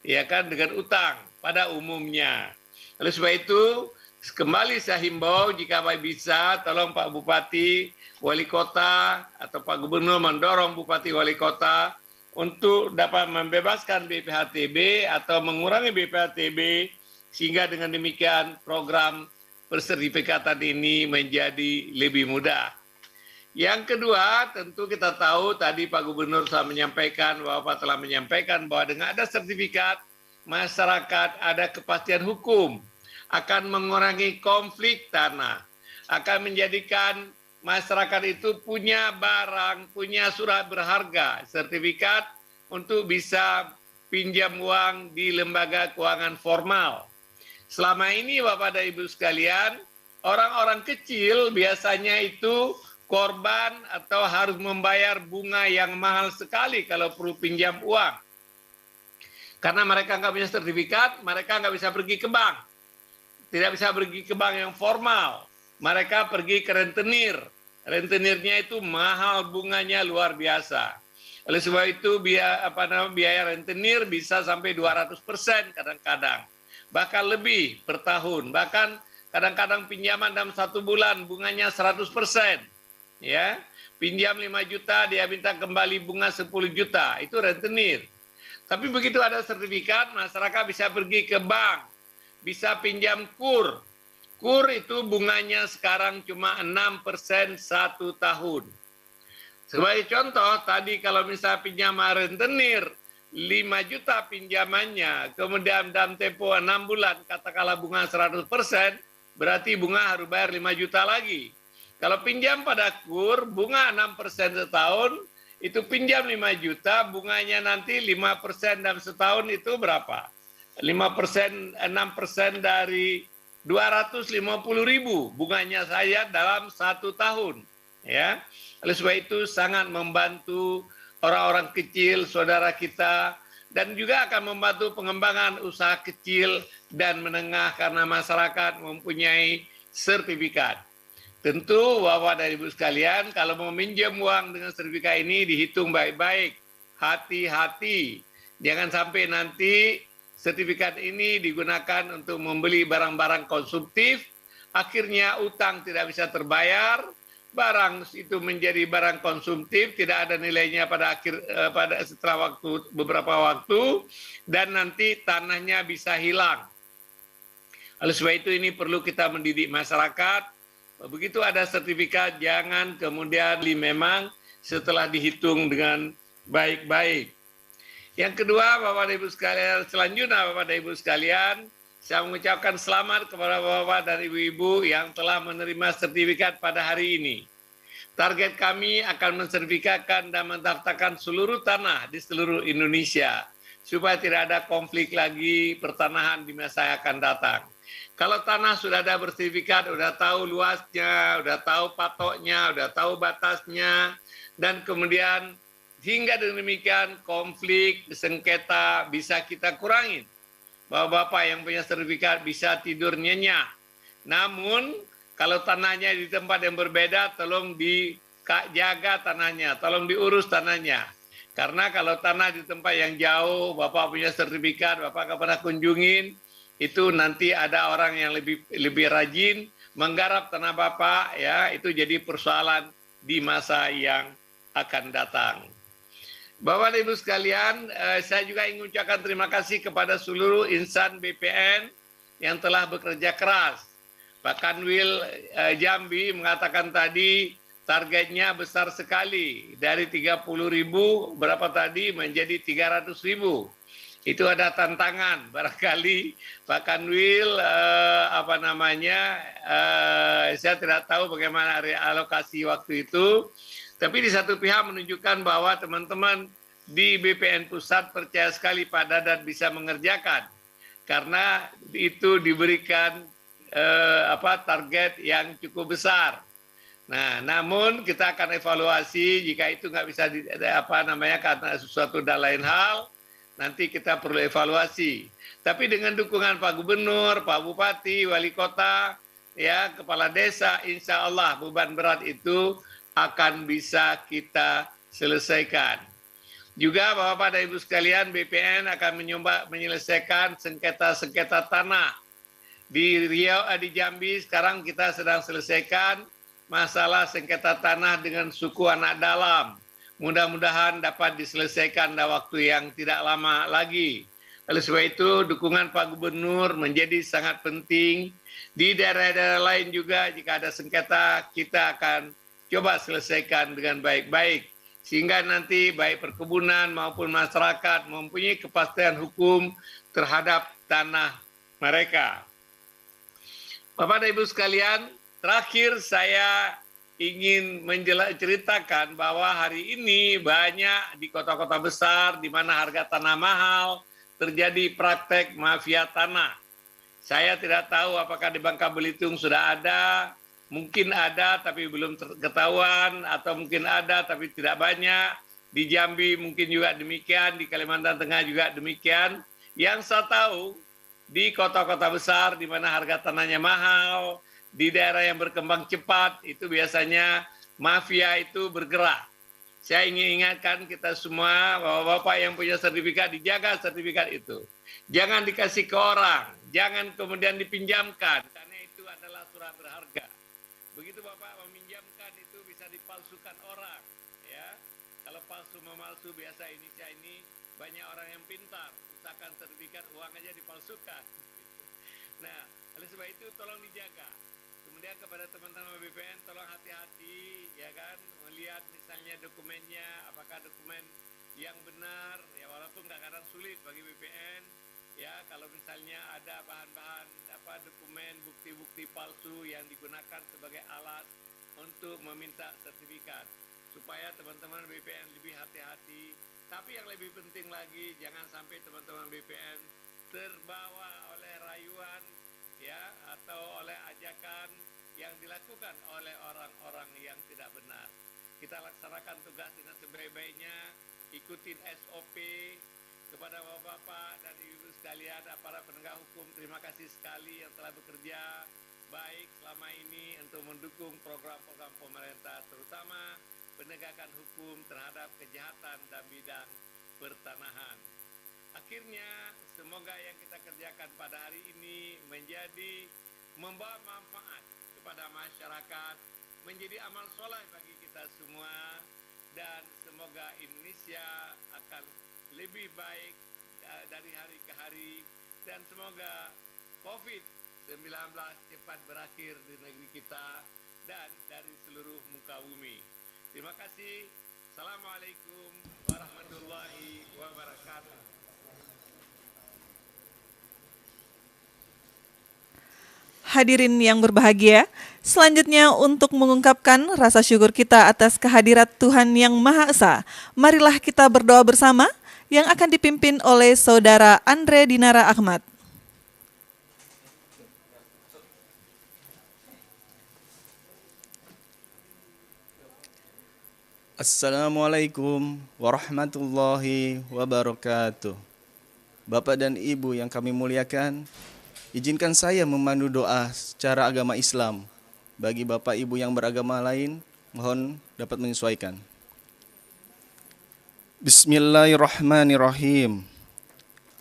ya kan dengan utang pada umumnya. Oleh sebab itu kembali saya himbau jika bisa tolong Pak Bupati, Wali Kota atau Pak Gubernur mendorong Bupati Wali Kota untuk dapat membebaskan BPHTB atau mengurangi BPHTB sehingga dengan demikian program persertifikatan ini menjadi lebih mudah. Yang kedua, tentu kita tahu tadi Pak Gubernur telah menyampaikan, Bapak telah menyampaikan bahwa dengan ada sertifikat, masyarakat ada kepastian hukum, akan mengurangi konflik tanah, akan menjadikan masyarakat itu punya barang, punya surat berharga, sertifikat untuk bisa pinjam uang di lembaga keuangan formal. Selama ini Bapak dan Ibu sekalian, orang-orang kecil biasanya itu korban atau harus membayar bunga yang mahal sekali kalau perlu pinjam uang. Karena mereka nggak punya sertifikat, mereka nggak bisa pergi ke bank. Tidak bisa pergi ke bank yang formal. Mereka pergi ke rentenir. Rentenirnya itu mahal bunganya luar biasa. Oleh sebab itu biaya rentenir bisa sampai 200% kadang-kadang. Bahkan lebih per tahun. Bahkan kadang-kadang pinjaman dalam 1 bulan bunganya 100%. Ya, pinjam 5 juta dia minta kembali bunga 10 juta. Itu rentenir. Tapi begitu ada sertifikat, masyarakat bisa pergi ke bank. Bisa pinjam KUR. KUR itu bunganya sekarang cuma 6% 1 tahun. Sebagai contoh, tadi kalau misalnya pinjaman rentenir 5 juta pinjamannya, kemudian dalam tempo 6 bulan, katakanlah bunga 100%, berarti bunga harus bayar 5 juta lagi. Kalau pinjam pada KUR, bunga 6% setahun, itu pinjam 5 juta, bunganya nanti 5% dalam setahun itu berapa? 5%, 6% dari 250.000 bunganya saya dalam 1 tahun. Ya, oleh sebab itu sangat membantu orang-orang kecil, saudara kita, dan juga akan membantu pengembangan usaha kecil dan menengah karena masyarakat mempunyai sertifikat. Tentu Bapak dan Ibu sekalian, kalau mau minjem uang dengan sertifikat ini dihitung baik-baik, hati-hati. Jangan sampai nanti sertifikat ini digunakan untuk membeli barang-barang konsumtif, akhirnya utang tidak bisa terbayar, barang itu menjadi barang konsumtif, tidak ada nilainya pada setelah beberapa waktu, dan nanti tanahnya bisa hilang. Oleh sebab itu ini perlu kita mendidik masyarakat. Begitu ada sertifikat, jangan kemudian memang setelah dihitung dengan baik-baik. Yang kedua, Bapak dan Ibu sekalian, selanjutnya Bapak dan Ibu sekalian, saya mengucapkan selamat kepada Bapak dan Ibu-Ibu yang telah menerima sertifikat pada hari ini. Target kami akan mensertifikatkan dan mendaftarkan seluruh tanah di seluruh Indonesia, supaya tidak ada konflik lagi pertanahan di masa yang akan datang. Kalau tanah sudah ada bersertifikat, sudah tahu luasnya, sudah tahu patoknya, sudah tahu batasnya, dan kemudian hingga demikian konflik, sengketa bisa kita kurangin. Bapak-bapak yang punya sertifikat bisa tidur nyenyak. Namun kalau tanahnya di tempat yang berbeda, tolong dijaga tanahnya, tolong diurus tanahnya. Karena kalau tanah di tempat yang jauh, Bapak punya sertifikat, Bapak nggak pernah kunjungin, itu nanti ada orang yang lebih rajin menggarap tanah Bapak, ya, itu jadi persoalan di masa yang akan datang. Bapak dan Ibu sekalian, saya juga ingin ucapkan terima kasih kepada seluruh insan BPN yang telah bekerja keras. Pak Kanwil Jambi mengatakan tadi targetnya besar sekali, dari 30.000 berapa tadi menjadi 300.000. Itu ada tantangan, barangkali Pak Kanwil saya tidak tahu bagaimana realokasi waktu itu. Tapi di satu pihak menunjukkan bahwa teman-teman di BPN Pusat percaya sekali Pak Dadat bisa mengerjakan. Karena itu diberikan target yang cukup besar. Nah, namun kita akan evaluasi jika itu nggak bisa karena sesuatu dan lain hal, nanti kita perlu evaluasi. Tapi dengan dukungan Pak Gubernur, Pak Bupati, Wali Kota, ya, Kepala Desa, insya Allah beban berat itu akan bisa kita selesaikan. Juga Bapak dan Ibu sekalian, BPN akan menyelesaikan sengketa-sengketa tanah. Di Riau, di Jambi sekarang kita sedang selesaikan masalah sengketa tanah dengan suku anak dalam. Mudah-mudahan dapat diselesaikan dalam waktu yang tidak lama lagi. Oleh sebab itu, dukungan Pak Gubernur menjadi sangat penting. Di daerah-daerah lain juga jika ada sengketa, kita akan coba selesaikan dengan baik-baik. Sehingga nanti baik perkebunan maupun masyarakat mempunyai kepastian hukum terhadap tanah mereka. Bapak dan Ibu sekalian, terakhir saya ingin menceritakan bahwa hari ini banyak di kota-kota besar di mana harga tanah mahal terjadi praktek mafia tanah. Saya tidak tahu apakah di Bangka Belitung sudah ada, mungkin ada tapi belum ketahuan, atau mungkin ada tapi tidak banyak. Di Jambi mungkin juga demikian, di Kalimantan Tengah juga demikian. Yang saya tahu, di kota-kota besar di mana harga tanahnya mahal, di daerah yang berkembang cepat, itu biasanya mafia itu bergerak. Saya ingin ingatkan kita semua bahwa Bapak yang punya sertifikat, dijaga sertifikat itu. Jangan dikasih ke orang, jangan kemudian dipinjamkan, karena itu adalah surat berharga. Begitu Bapak meminjamkan itu bisa dipalsukan orang, ya. Kalau palsu memalsu biasa ini banyak orang yang pintar, usahakan sertifikat uang aja dipalsukan. Nah, oleh sebab itu tolong dijaga. Kemudian kepada teman-teman BPN tolong hati-hati, ya kan, melihat misalnya dokumennya, apakah dokumen yang benar, ya walaupun kadang-kadang sulit bagi BPN, ya kalau misalnya ada bahan-bahan dokumen, bukti-bukti palsu yang digunakan sebagai alat untuk meminta sertifikat, supaya teman-teman BPN lebih hati-hati. Tapi yang lebih penting lagi, jangan sampai teman-teman BPN terbawa oleh rayuan, ya, atau oleh ajakan yang dilakukan oleh orang-orang yang tidak benar. Kita laksanakan tugas dengan sebaik-baiknya, ikutin SOP. Kepada Bapak-Bapak dan Ibu sekalian, para penegak hukum, terima kasih sekali yang telah bekerja baik selama ini untuk mendukung program-program pemerintah, terutama penegakan hukum terhadap kejahatan dalam bidang pertanahan. Akhirnya, semoga yang kita kerjakan pada hari ini menjadi membawa manfaat kepada masyarakat, menjadi amal soleh bagi kita semua, dan semoga Indonesia akan lebih baik dari hari ke hari, dan semoga COVID-19 cepat berakhir di negeri kita dan dari seluruh muka bumi. Terima kasih. Assalamualaikum warahmatullahi wabarakatuh. Hadirin yang berbahagia, selanjutnya untuk mengungkapkan rasa syukur kita atas kehadirat Tuhan Yang Maha Esa, marilah kita berdoa bersama yang akan dipimpin oleh Saudara Andre Dinara Ahmad. Assalamualaikum warahmatullahi wabarakatuh. Bapak dan Ibu yang kami muliakan, izinkan saya memandu doa secara agama Islam. Bagi Bapak Ibu yang beragama lain, mohon dapat menyesuaikan. Bismillahirrahmanirrahim.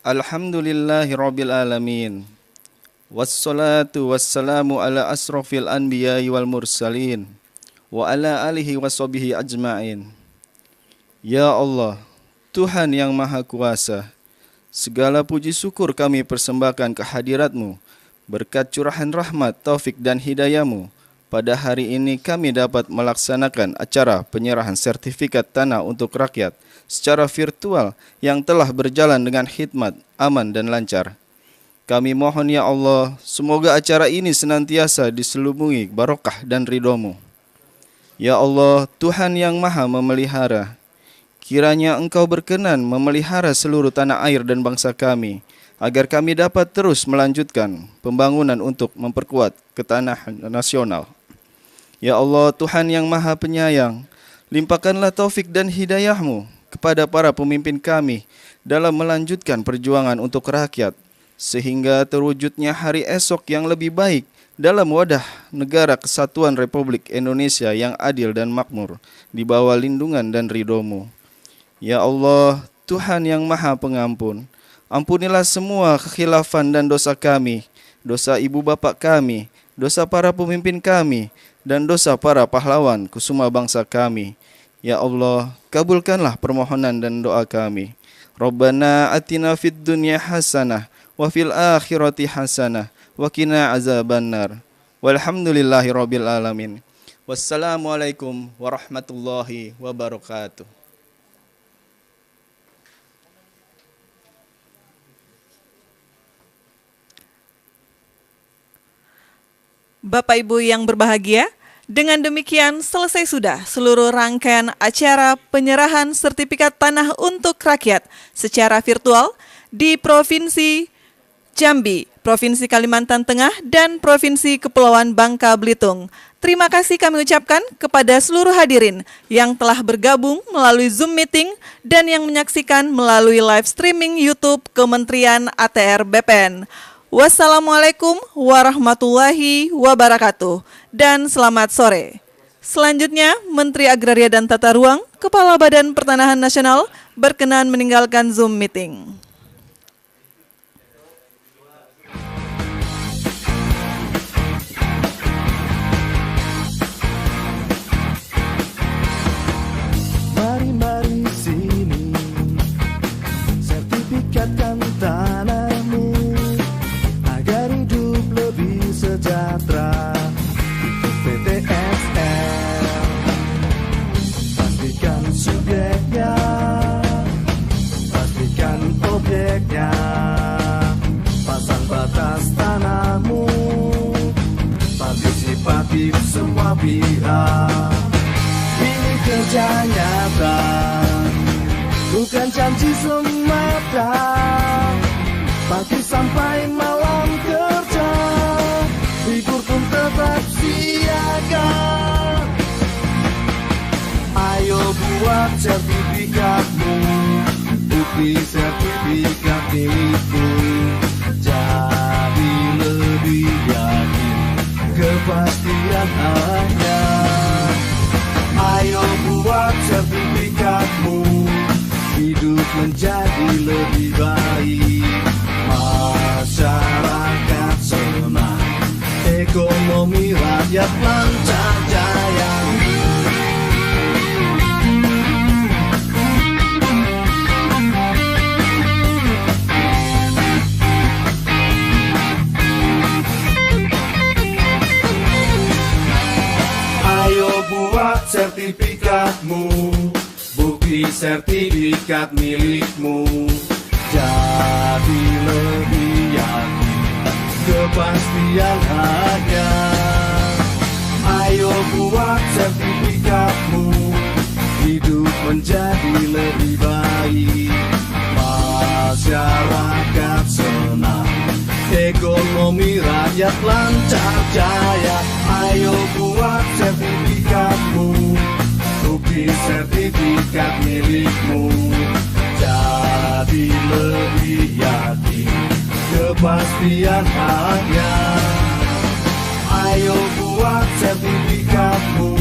Alhamdulillahirabbil alamin. Wassalatu wassalamu ala asrofil anbiya'i wal mursalin wa ala alihi washabihi ajma'in. Ya Allah, Tuhan yang Maha Kuasa, segala puji syukur kami persembahkan kehadirat-Mu. Berkat curahan rahmat, taufik dan hidayah-Mu, pada hari ini kami dapat melaksanakan acara penyerahan sertifikat tanah untuk rakyat secara virtual yang telah berjalan dengan hikmat, aman dan lancar. Kami mohon ya Allah, semoga acara ini senantiasa diselubungi barokah dan ridho-Mu. Ya Allah, Tuhan yang Maha memelihara, kiranya Engkau berkenan memelihara seluruh tanah air dan bangsa kami, agar kami dapat terus melanjutkan pembangunan untuk memperkuat ketahanan nasional. Ya Allah, Tuhan yang Maha Penyayang, limpahkanlah taufik dan hidayah-Mu kepada para pemimpin kami dalam melanjutkan perjuangan untuk rakyat, sehingga terwujudnya hari esok yang lebih baik dalam wadah negara kesatuan Republik Indonesia yang adil dan makmur di bawah lindungan dan ridho-Mu. Ya Allah, Tuhan yang Maha Pengampun, ampunilah semua kekhilafan dan dosa kami, dosa ibu bapak kami, dosa para pemimpin kami, dan dosa para pahlawan kusuma bangsa kami. Ya Allah, kabulkanlah permohonan dan doa kami. Rabbana atina fid dunya hasanah wa fil akhirati hasanah wa qina azabannar. Walhamdulillahi rabbil alamin. Wassalamualaikum warahmatullahi wabarakatuh. Bapak Ibu yang berbahagia, dengan demikian selesai sudah seluruh rangkaian acara penyerahan sertifikat tanah untuk rakyat secara virtual di Provinsi Jambi, Provinsi Kalimantan Tengah, dan Provinsi Kepulauan Bangka Belitung. Terima kasih kami ucapkan kepada seluruh hadirin yang telah bergabung melalui Zoom meeting dan yang menyaksikan melalui live streaming YouTube Kementerian ATR BPN. Wassalamualaikum warahmatullahi wabarakatuh dan selamat sore. Selanjutnya, Menteri Agraria dan Tata Ruang, Kepala Badan Pertanahan Nasional berkenan meninggalkan Zoom meeting. Mari sini, sertifikatkan tanahmu agar hidup lebih sejahtera. Itu PTSL. Pastikan subjeknya, pastikan objeknya, pasang batas tanahmu, partisipatif semua pihak. Ini kerja nyata, bukan janji semata. Pagi sampai malam kerja, libur pun tetap siaga. Ayo buat sertifikatmu, bukti sertifikat milikmu. Jadi lebih yakin, kepastian hanya. Ayo buat sertifikatmu, hidup menjadi lebih baik. Masyarakat senang, ekonomi rakyat lancar jaya. Ayo buat sertifikatmu, bukti sertifikat milikmu. Jadi lebih yakin, kepastian hanya. Ayo buat sertifikatmu, hidup menjadi lebih baik. Masyarakat senang, ekonomi rakyat lancar jaya. Ayo buat sertifikatmu, bukti sertifikat milikmu. Jadi lebih yakin, kepastian hanya. Ayo buat sertifikatmu,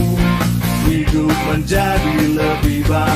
hidup menjadi lebih baik.